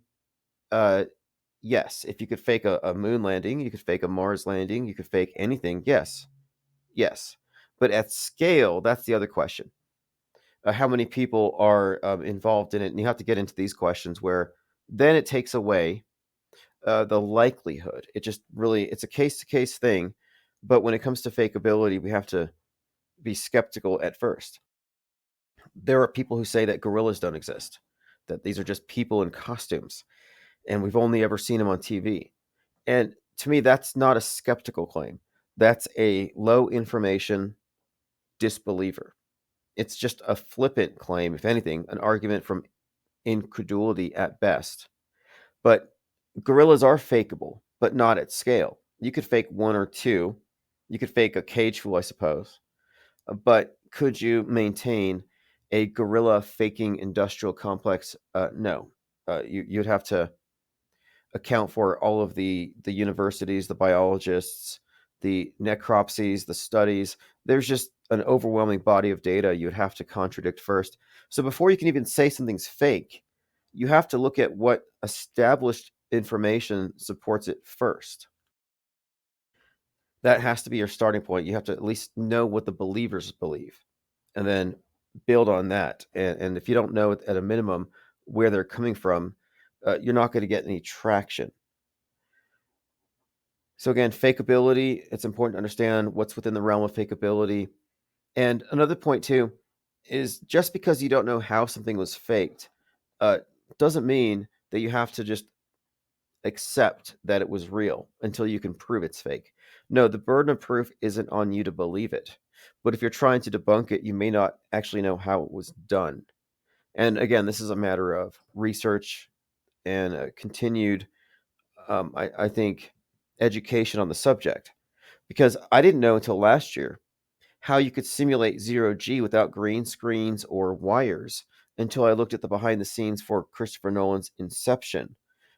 Uh, yes, if you could fake a moon landing, you could fake a Mars landing, you could fake anything. Yes, yes. But at scale, that's the other question. How many people are involved in it? And you have to get into these questions where then it takes away the likelihood. It just really, it's a case to case thing. But when it comes to fakeability, we have to be skeptical at first. There are people who say that gorillas don't exist, that these are just people in costumes, and we've only ever seen them on TV. And to me, that's not a skeptical claim. That's a low information disbeliever. It's just a flippant claim, if anything, an argument from incredulity at best. But gorillas are fakeable, but not at scale. You could fake one or two. You could fake a cage fool, I suppose. But could you maintain a gorilla faking industrial complex? No. You'd have to account for all of the universities, the biologists, the necropsies, the studies. There's just an overwhelming body of data you'd have to contradict first. So before you can even say something's fake, you have to look at what established information supports it first. That has to be your starting point. You have to at least know what the believers believe and then build on that. And if you don't know at a minimum where they're coming from, you're not going to get any traction. So again, fakeability, it's important to understand what's within the realm of fakeability. And another point too is just because you don't know how something was faked, uh, doesn't mean that you have to just accept that it was real until you can prove it's fake. No, the burden of proof isn't on you to believe it. But if you're trying to debunk it, you may not actually know how it was done. And again, this is a matter of research and continued, I think, education on the subject. Because I didn't know until last year how you could simulate zero G without green screens or wires until I looked at the behind the scenes for Christopher Nolan's Inception,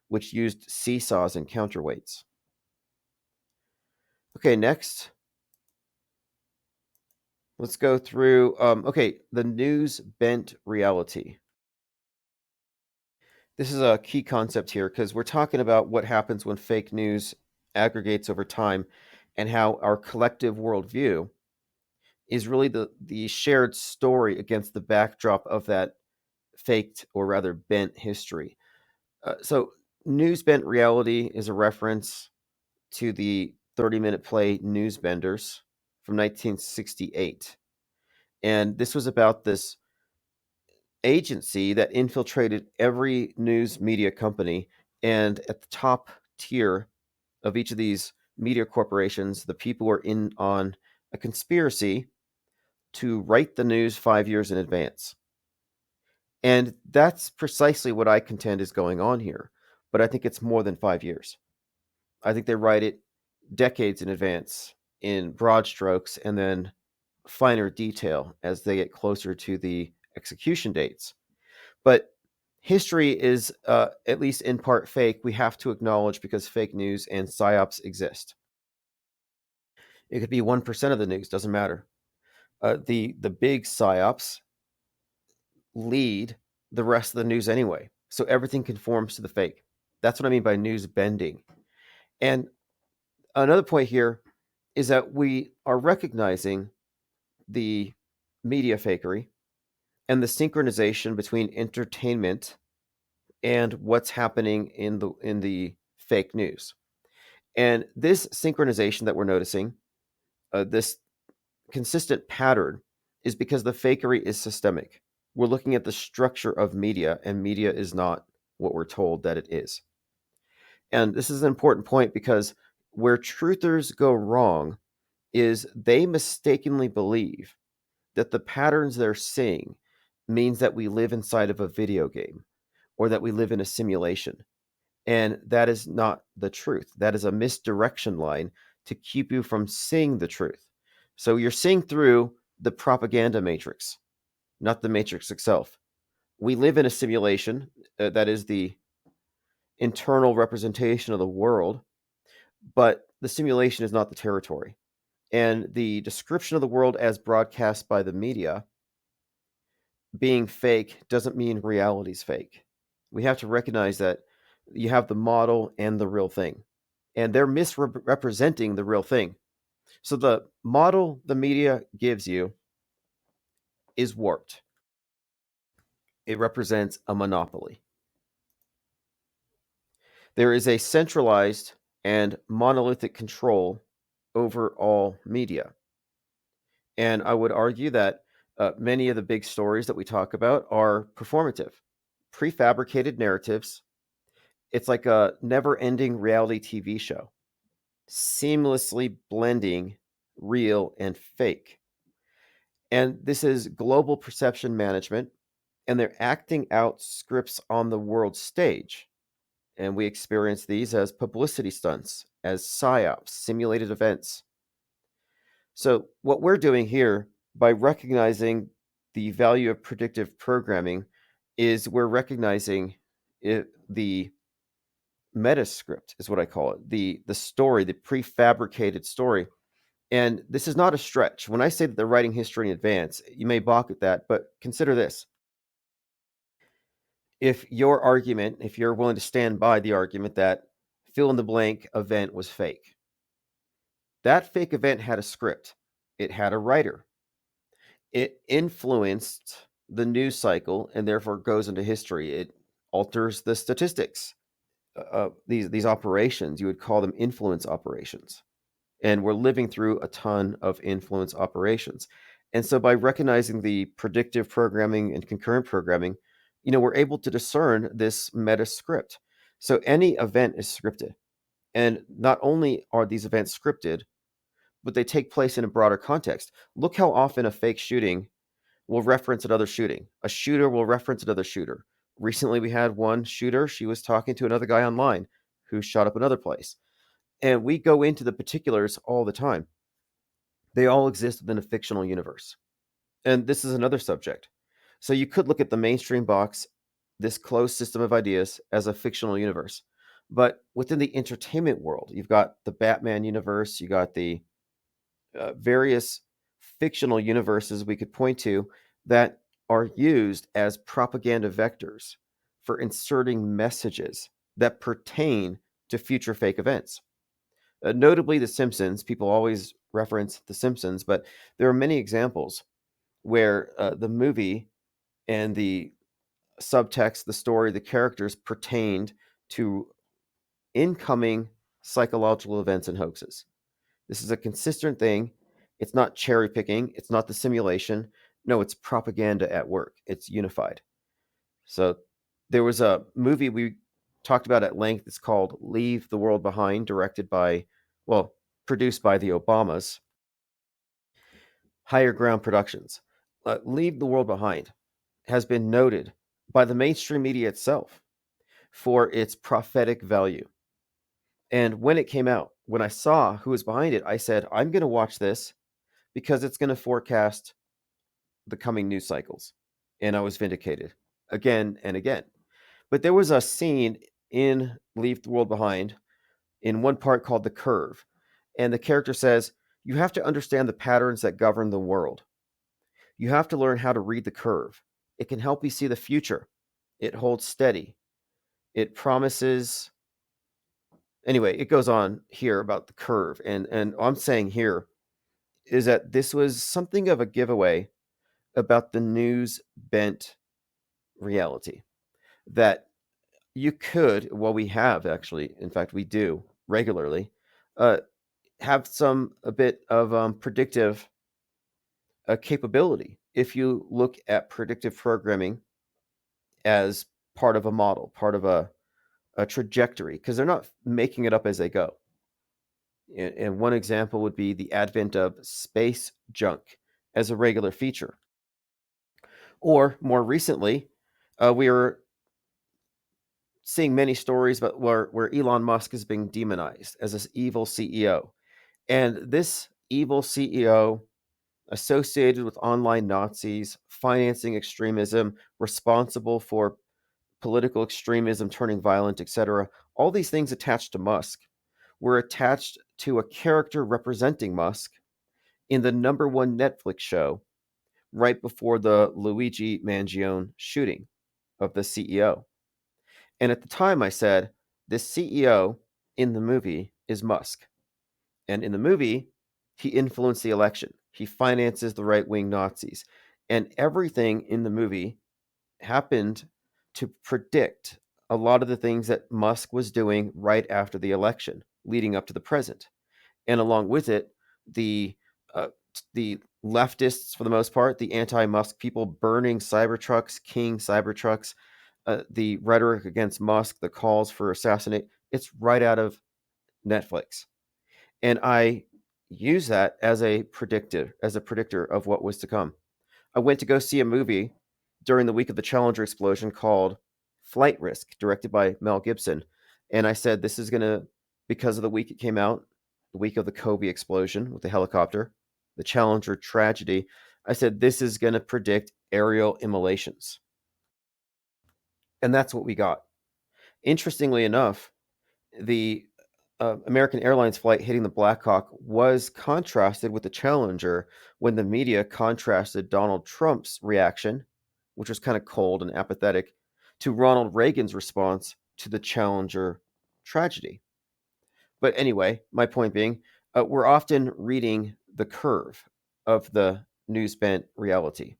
which used seesaws and counterweights. Okay, next, let's go through. Okay, the news bent reality. This is a key concept here because we're talking about what happens when fake news aggregates over time and how our collective worldview is really the shared story against the backdrop of that faked or rather bent history. So, news bent reality is a reference to the 30-minute play Newsbenders from 1968. And this was about this agency that infiltrated every news media company. And at the top tier of each of these media corporations, the people were in on a conspiracy to write the news 5 years in advance. And that's precisely what I contend is going on here. But I think it's more than 5 years. I think they write it decades in advance in broad strokes and then finer detail as they get closer to the execution dates. But history is, at least in part, fake. We have to acknowledge because fake news and psyops exist. It could be 1% of the news, doesn't matter. The big psyops lead the rest of the news anyway. So everything conforms to the fake. That's what I mean by news bending. And another point here is that we are recognizing the media fakery and the synchronization between entertainment and what's happening in the fake news. And this synchronization that we're noticing, this consistent pattern, is because the fakery is systemic. We're looking at the structure of media, and media is not what we're told that it is. And this is an important point because where truthers go wrong is they mistakenly believe that the patterns they're seeing means that we live inside of a video game or that we live in a simulation. And that is not the truth. That is a misdirection line to keep you from seeing the truth. So you're seeing through the propaganda matrix, not the matrix itself. We live in a simulation that is the internal representation of the world, but the simulation is not the territory. And the description of the world as broadcast by the media being fake doesn't mean reality's fake. We have to recognize that you have the model and the real thing, and they're misrepresenting the real thing. So the model the media gives you is warped. It represents a monopoly. There is a centralized and monolithic control over all media. And I would argue that many of the big stories that we talk about are performative, prefabricated narratives. It's like a never ending reality TV show, seamlessly blending real and fake. And this is global perception management, and they're acting out scripts on the world stage. And we experience these as publicity stunts, as psyops, simulated events. So, what we're doing here by recognizing the value of predictive programming is we're recognizing the metascript, is what I call it, the story, the prefabricated story. And this is not a stretch. When I say that they're writing history in advance, you may balk at that, but consider this. If you're willing to stand by the argument that fill in the blank event was fake, that fake event had a script, it had a writer, it influenced the news cycle and therefore goes into history. It alters the statistics. These operations, you would call them influence operations. And we're living through a ton of influence operations. And so by recognizing the predictive programming and concurrent programming, we're able to discern this meta script. So any event is scripted. And not only are these events scripted, but they take place in a broader context. Look how often a fake shooting will reference another shooting. A shooter will reference another shooter. Recently, we had one shooter. She was talking to another guy online who shot up another place. And we go into the particulars all the time. They all exist within a fictional universe. And this is another subject. So you could look at the mainstream box, this closed system of ideas, as a fictional universe. But within the entertainment world, you've got the Batman universe, you got the various fictional universes we could point to that are used as propaganda vectors for inserting messages that pertain to future fake events. Notably, The Simpsons. People always reference The Simpsons, but there are many examples where the movie and the subtext, the story, the characters pertained to incoming psychological events and hoaxes. This is a consistent thing. It's not cherry picking. It's not the simulation. No, it's propaganda at work. It's unified. So there was a movie we talked about at length. It's called Leave the World Behind, produced by the Obamas. Higher Ground Productions. Leave the World Behind has been noted by the mainstream media itself for its prophetic value. And when it came out, when I saw who was behind it, I said, I'm going to watch this because it's going to forecast the coming news cycles. And I was vindicated again and again. But there was a scene in Leave the World Behind in one part called The Curve. And the character says, you have to understand the patterns that govern the world. You have to learn how to read the curve. It can help you see the future. It holds steady. It promises. Anyway, it goes on here about the curve. And I'm saying here is that this was something of a giveaway about the news bent reality that you could, well, we have actually, in fact, we do regularly, have a bit of predictive capability if you look at predictive programming as part of a model, part of a trajectory, because they're not making it up as they go. And one example would be the advent of space junk as a regular feature. Or more recently, we are seeing many stories about where Elon Musk is being demonized as this evil CEO. And this evil CEO associated with online Nazis, financing extremism, responsible for political extremism turning violent, etc. All these things attached to Musk were attached to a character representing Musk in the #1 Netflix show right before the Luigi Mangione shooting of the CEO. And at the time I said, this CEO in the movie is Musk. And in the movie, he influenced the election. He finances the right-wing Nazis. And everything in the movie happened to predict a lot of the things that Musk was doing right after the election, leading up to the present. And along with it, the the leftists, for the most part, the anti-Musk people burning Cybertrucks, king Cybertrucks, the rhetoric against Musk, the calls for assassinate, it's right out of Netflix. And I use that as a predictor of what was to come. I went to go see a movie during the week of the Challenger explosion called Flight Risk, directed by Mel Gibson. And I said, this is going to, because of the week it came out, the week of the Kobe explosion with the helicopter, the Challenger tragedy, I said, this is going to predict aerial immolations. And that's what we got. Interestingly enough, the American Airlines flight hitting the Black Hawk was contrasted with the Challenger when the media contrasted Donald Trump's reaction, which was kind of cold and apathetic, to Ronald Reagan's response to the Challenger tragedy. But anyway, my point being, we're often reading the curve of the news bent reality.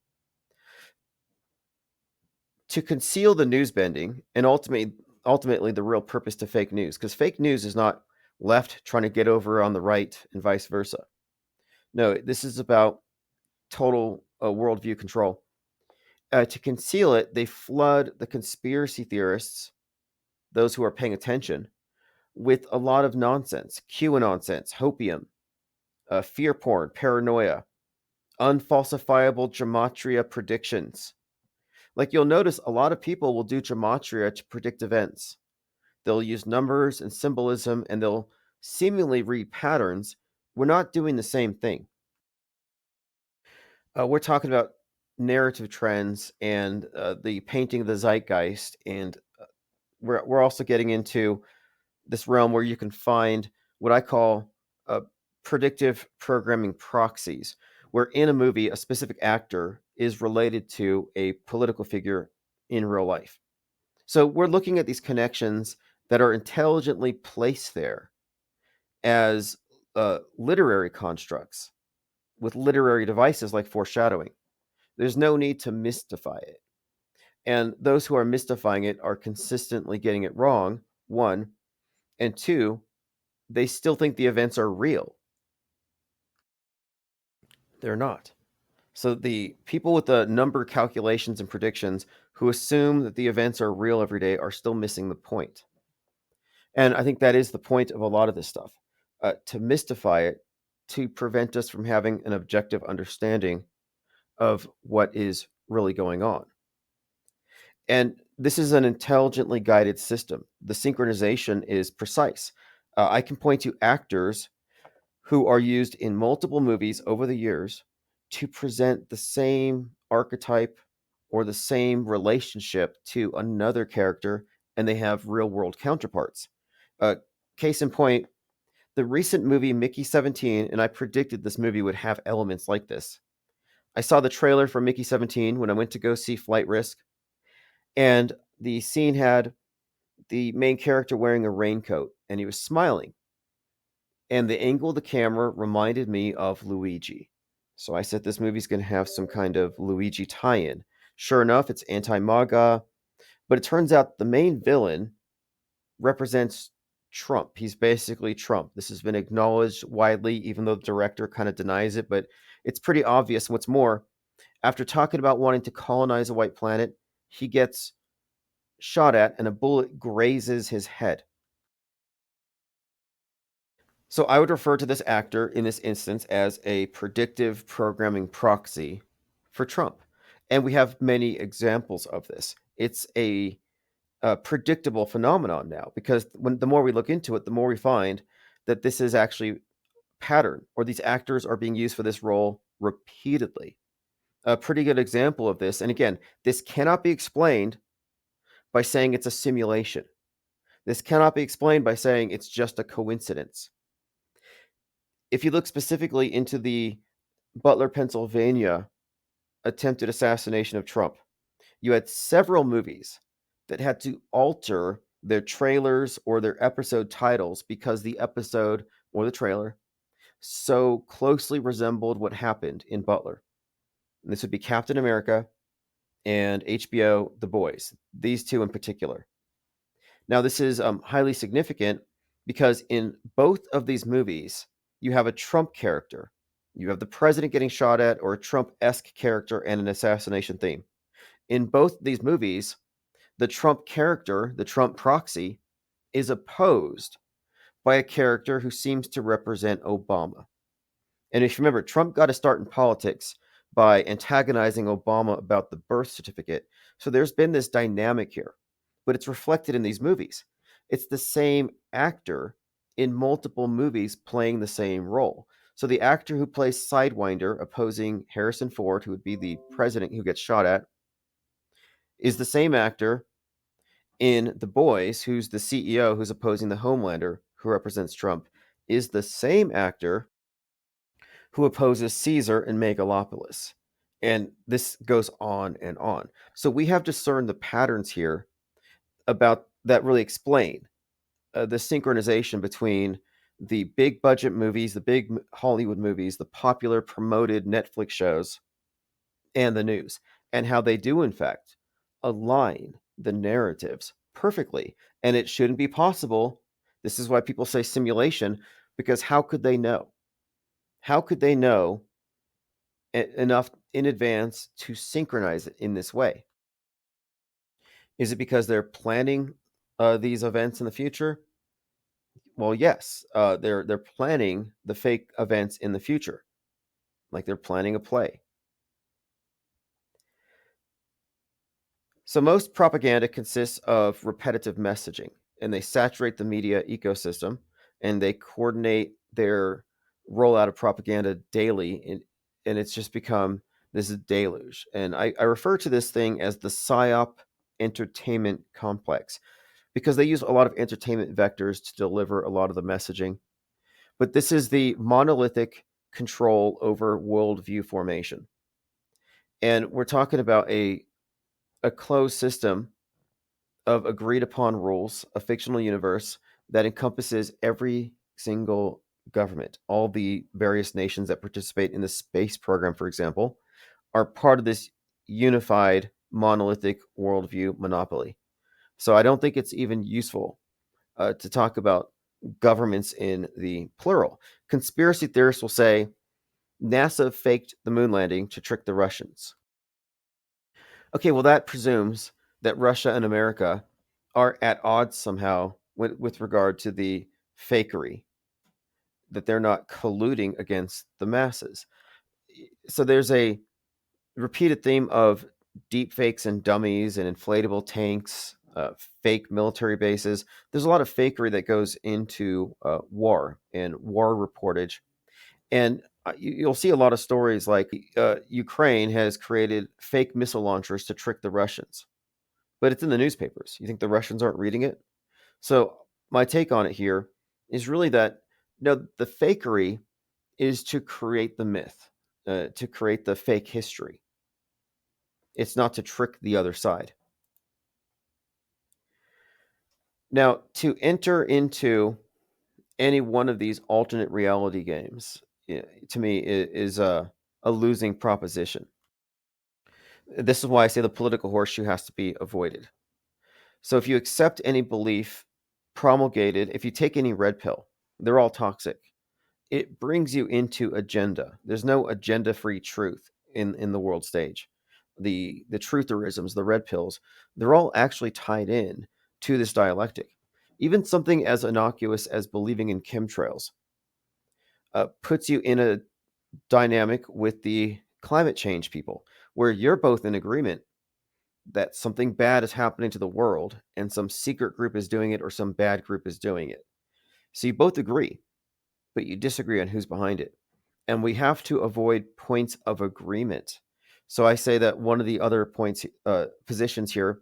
To conceal the news bending and ultimately the real purpose to fake news, because fake news is not left trying to get over on the right and vice versa. No, this is about total worldview control. To conceal it, they flood the conspiracy theorists, those who are paying attention, with a lot of nonsense, QAnon nonsense, hopium, fear porn, paranoia, unfalsifiable gematria predictions. Like you'll notice a lot of people will do gematria to predict events. They'll use numbers and symbolism and they'll seemingly read patterns. We're not doing the same thing. We're talking about narrative trends and the painting of the zeitgeist. And we're also getting into this realm where you can find what I call predictive programming proxies, where in a movie, a specific actor is related to a political figure in real life. So we're looking at these connections that are intelligently placed there as literary constructs with literary devices like foreshadowing. There's no need to mystify it. And those who are mystifying it are consistently getting it wrong, one. And two, they still think the events are real. They're not. So the people with the number calculations and predictions who assume that the events are real every day are still missing the point. And I think that is the point of a lot of this stuff, to mystify it, to prevent us from having an objective understanding of what is really going on. And this is an intelligently guided system. The synchronization is precise. I can point to actors who are used in multiple movies over the years to present the same archetype or the same relationship to another character, and they have real world counterparts. Uh, Case in point, the recent movie Mickey 17, and I predicted this movie would have elements like this. I saw the trailer for Mickey 17 when I went to go see Flight Risk, and the scene had the main character wearing a raincoat, and he was smiling. And the angle of the camera reminded me of Luigi. So I said this movie's going to have some kind of Luigi tie in. Sure enough, it's anti MAGA, but it turns out the main villain represents Trump. He's basically Trump. This has been acknowledged widely, even though the director kind of denies it, but it's pretty obvious. What's more, after talking about wanting to colonize a white planet, he gets shot at and a bullet grazes his head. So I would refer to this actor in this instance as a predictive programming proxy for Trump. And we have many examples of this. It's a predictable phenomenon now because the more we look into it, the more we find that this is actually pattern, or these actors are being used for this role repeatedly. A pretty good example of this, and again, this cannot be explained by saying it's a simulation. This cannot be explained by saying it's just a coincidence. If you look specifically into the Butler, Pennsylvania attempted assassination of Trump, you had several movies that had to alter their trailers or their episode titles because the episode or the trailer so closely resembled what happened in Butler. And this would be Captain America and HBO The Boys, these two in particular. Now, this is highly significant because in both of these movies, you have a Trump character. You have the president getting shot at, or a Trump esque character, and an assassination theme. In both these movies, the Trump character, the Trump proxy, is opposed by a character who seems to represent Obama. And if you remember, Trump got a start in politics by antagonizing Obama about the birth certificate. So there's been this dynamic here, but it's reflected in these movies. It's the same actor in multiple movies playing the same role. So the actor who plays Sidewinder opposing Harrison Ford, who would be the president who gets shot at, is the same actor in The Boys, who's the CEO who's opposing the Homelander, who represents Trump, is the same actor who opposes Caesar in Megalopolis. And this goes on and on. So we have discerned the patterns here about that really explain the synchronization between the big budget movies, the big Hollywood movies, the popular promoted Netflix shows, and the news, and how they do, in fact, align the narratives perfectly. And it shouldn't be possible. This is why people say simulation, because how could they know? How could they know enough in advance to synchronize it in this way? Is it because they're planning these events in the future? Well, yes, they're planning the fake events in the future, like they're planning a play. So most propaganda consists of repetitive messaging, and they saturate the media ecosystem, and they coordinate their rollout of propaganda daily, and it's just become this deluge. And I refer to this thing as the psyop entertainment complex because they use a lot of entertainment vectors to deliver a lot of the messaging. But this is the monolithic control over worldview formation. And we're talking about a closed system of agreed upon rules, a fictional universe that encompasses every single government. All the various nations that participate in the space program, for example, are part of this unified monolithic worldview monopoly. So I don't think it's even useful to talk about governments in the plural. Conspiracy theorists will say NASA faked the moon landing to trick the Russians. Okay, well, that presumes that Russia and America are at odds somehow with regard to the fakery, that they're not colluding against the masses. So there's a repeated theme of deep fakes and dummies and inflatable tanks, fake military bases. There's a lot of fakery that goes into war and war reportage. And you'll see a lot of stories like Ukraine has created fake missile launchers to trick the Russians, but it's in the newspapers. You think the Russians aren't reading it? So my take on it here is really that no, the fakery is to create the myth, to create the fake history. It's not to trick the other side. Now, to enter into any one of these alternate reality games, to me, is a losing proposition. This is why I say the political horseshoe has to be avoided. So if you accept any belief promulgated, if you take any red pill, they're all toxic. It brings you into agenda. There's no agenda-free truth in the world stage. The trutherisms, the red pills, they're all actually tied in to this dialectic. Even something as innocuous as believing in chemtrails puts you in a dynamic with the climate change people, where you're both in agreement that something bad is happening to the world and some secret group is doing it or some bad group is doing it. So you both agree, but you disagree on who's behind it. And we have to avoid points of agreement. So I say that one of the other positions here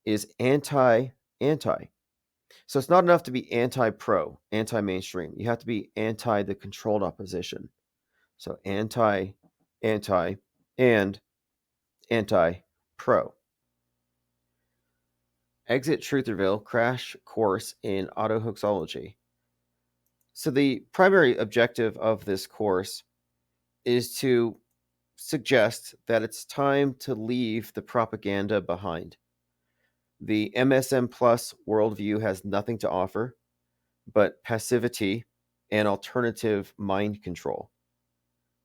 is anti. So it's not enough to be anti-pro, anti-mainstream. You have to be anti the controlled opposition. So anti, and anti-pro. Exit Trutherville crash course in Autohoaxology. So the primary objective of this course is to suggest that it's time to leave the propaganda behind. The MSM Plus worldview has nothing to offer but passivity and alternative mind control.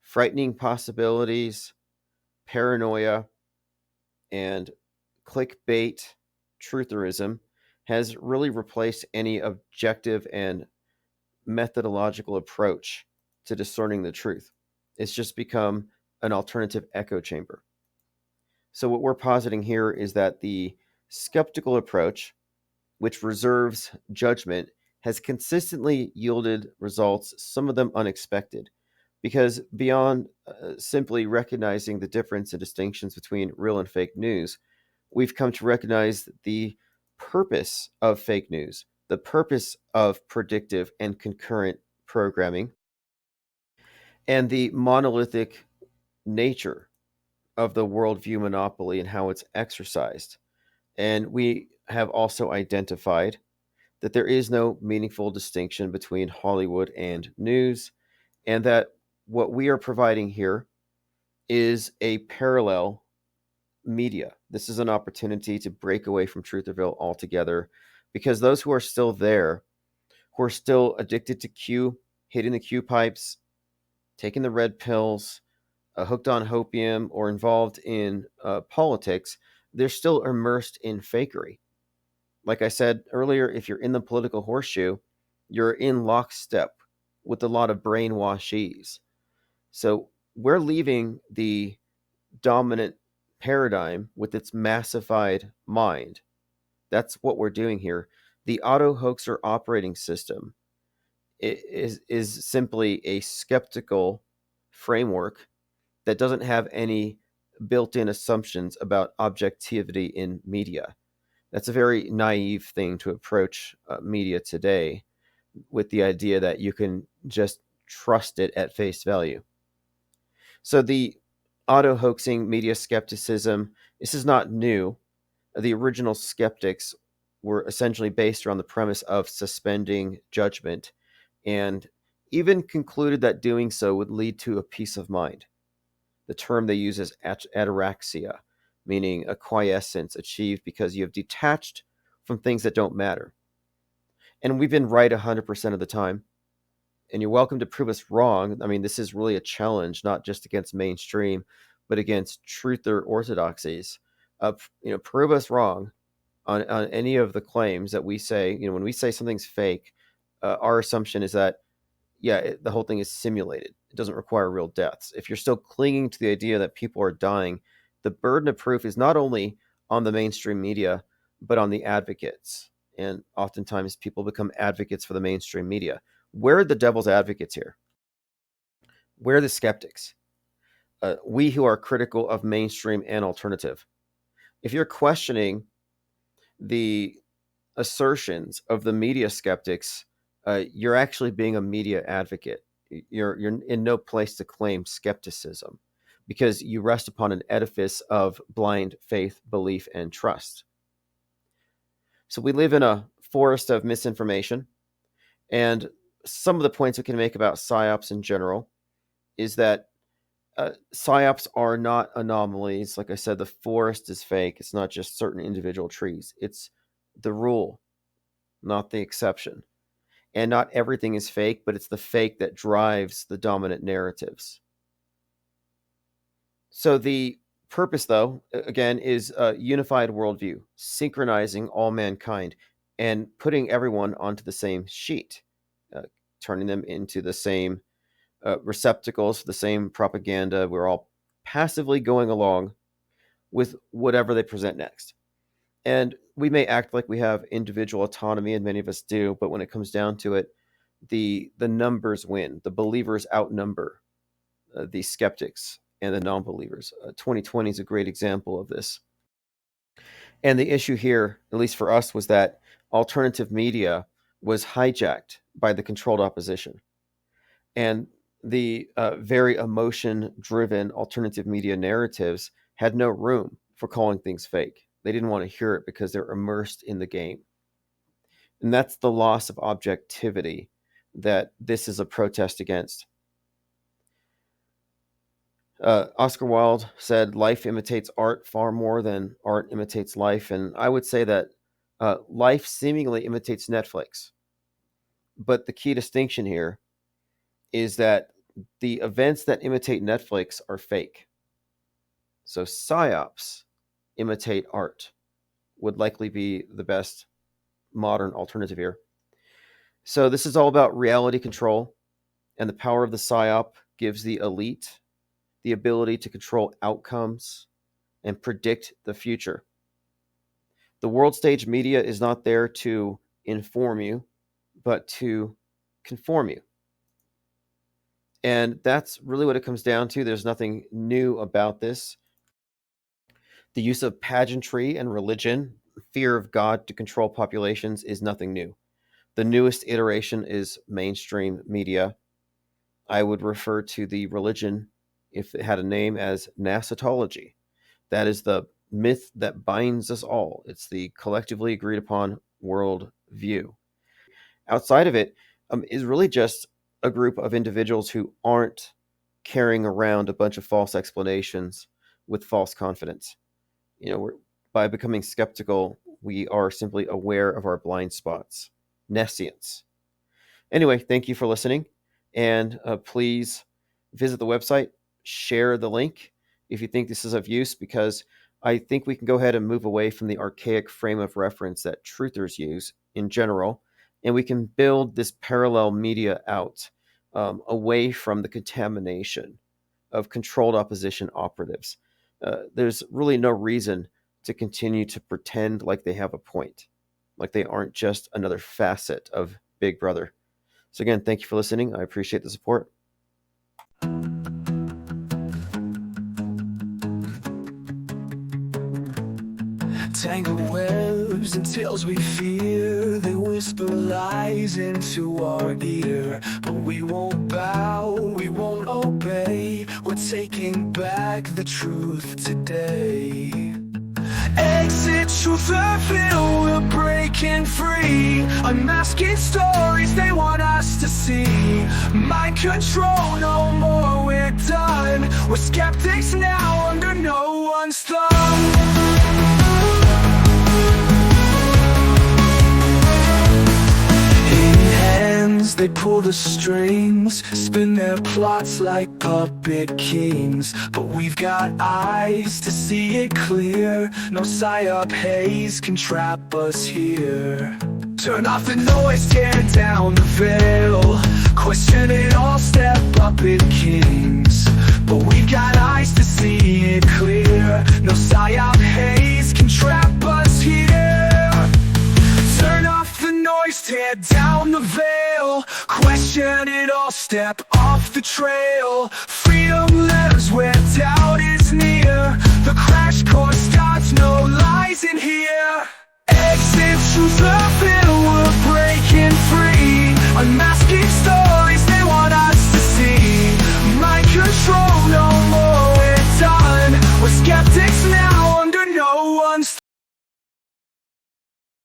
Frightening possibilities, paranoia, and clickbait trutherism has really replaced any objective and methodological approach to discerning the truth. It's just become an alternative echo chamber. So, what we're positing here is that the skeptical approach, which reserves judgment, has consistently yielded results, some of them unexpected, because beyond simply recognizing the difference and distinctions between real and fake news, we've come to recognize the purpose of fake news, the purpose of predictive and concurrent programming, and the monolithic nature of the worldview monopoly and how it's exercised. And we have also identified that there is no meaningful distinction between Hollywood and news, and that what we are providing here is a parallel media. This is an opportunity to break away from Trutherville altogether, because those who are still there, who are still addicted to Q, hitting the Q pipes, taking the red pills, hooked on hopium, or involved in politics, they're still immersed in fakery. Like I said earlier, if you're in the political horseshoe, you're in lockstep with a lot of brainwashees. So we're leaving the dominant paradigm with its massified mind. That's what we're doing here. The auto hoaxer operating system is simply a skeptical framework that doesn't have any built in assumptions about objectivity in media. That's a very naive thing to approach media today, with the idea that you can just trust it at face value. So the auto hoaxing media skepticism, this is not new. The original skeptics were essentially based around the premise of suspending judgment, and even concluded that doing so would lead to a peace of mind. The term they use is ataraxia, meaning a quiescence achieved because you have detached from things that don't matter. And we've been right 100% of the time. And you're welcome to prove us wrong. I mean, this is really a challenge, not just against mainstream, but against truther orthodoxies. Prove us wrong on any of the claims that we say. When we say something's fake, our assumption is that, the whole thing is simulated. It doesn't require real deaths. If you're still clinging to the idea that people are dying, the burden of proof is not only on the mainstream media, but on the advocates. And oftentimes people become advocates for the mainstream media. Where are the devil's advocates here? Where are the skeptics? We who are critical of mainstream and alternative. If you're questioning the assertions of the media skeptics, you're actually being a media advocate. You're in no place to claim skepticism because you rest upon an edifice of blind faith, belief, and trust. So we live in a forest of misinformation, and some of the points we can make about psyops in general is that psyops are not anomalies. Like I said, the forest is fake. It's not just certain individual trees. It's the rule, not the exception. And not everything is fake, but it's the fake that drives the dominant narratives. So the purpose, though, again, is a unified worldview, synchronizing all mankind and putting everyone onto the same sheet, turning them into the same receptacles for the same propaganda. We're all passively going along with whatever they present next. And we may act like we have individual autonomy, and many of us do, but when it comes down to it, the numbers win. The believers outnumber the skeptics and the non-believers. 2020 is a great example of this. And the issue here, at least for us, was that alternative media was hijacked by the controlled opposition. And the very emotion-driven alternative media narratives had no room for calling things fake. They didn't want to hear it because they're immersed in the game. And that's the loss of objectivity that this is a protest against. Oscar Wilde said, "Life imitates art far more than art imitates life." And I would say that life seemingly imitates Netflix. But the key distinction here is that the events that imitate Netflix are fake. So psyops imitate art would likely be the best modern alternative here. So this is all about reality control, and the power of the psyop gives the elite the ability to control outcomes and predict the future. The world stage media is not there to inform you, but to conform you. And that's really what it comes down to. There's nothing new about this. The use of pageantry and religion, fear of God to control populations is nothing new. The newest iteration is mainstream media. I would refer to the religion, if it had a name, as Nasatology. That is the myth that binds us all. It's the collectively agreed upon world view. Outside of it is really just a group of individuals who aren't carrying around a bunch of false explanations with false confidence. By becoming skeptical, we are simply aware of our blind spots. Nescience. Anyway, thank you for listening, and please visit the website, share the link if you think this is of use, because I think we can go ahead and move away from the archaic frame of reference that truthers use in general, and we can build this parallel media out away from the contamination of controlled opposition operatives. There's really no reason to continue to pretend like they have a point, like they aren't just another facet of Big Brother. So again, thank you for listening. I appreciate the support. Tangled webs and tales we fear, they whisper lies into our ear. But we won't bow, we won't obey, we're taking back the truth today. Exit Trutherville, we're breaking free, unmasking stories they want us to see. Mind control, no more, we're done. We're skeptics now, under no one's thumb. They pull the strings, spin their plots like puppet kings. But we've got eyes to see it clear. No psyop haze can trap us here. Turn off the noise, tear down the veil. Question it all, step puppet kings. But we've got eyes to see it clear. No psyop haze can trap us here. Turn off the noise, tear down the veil. Question it all, step off the trail.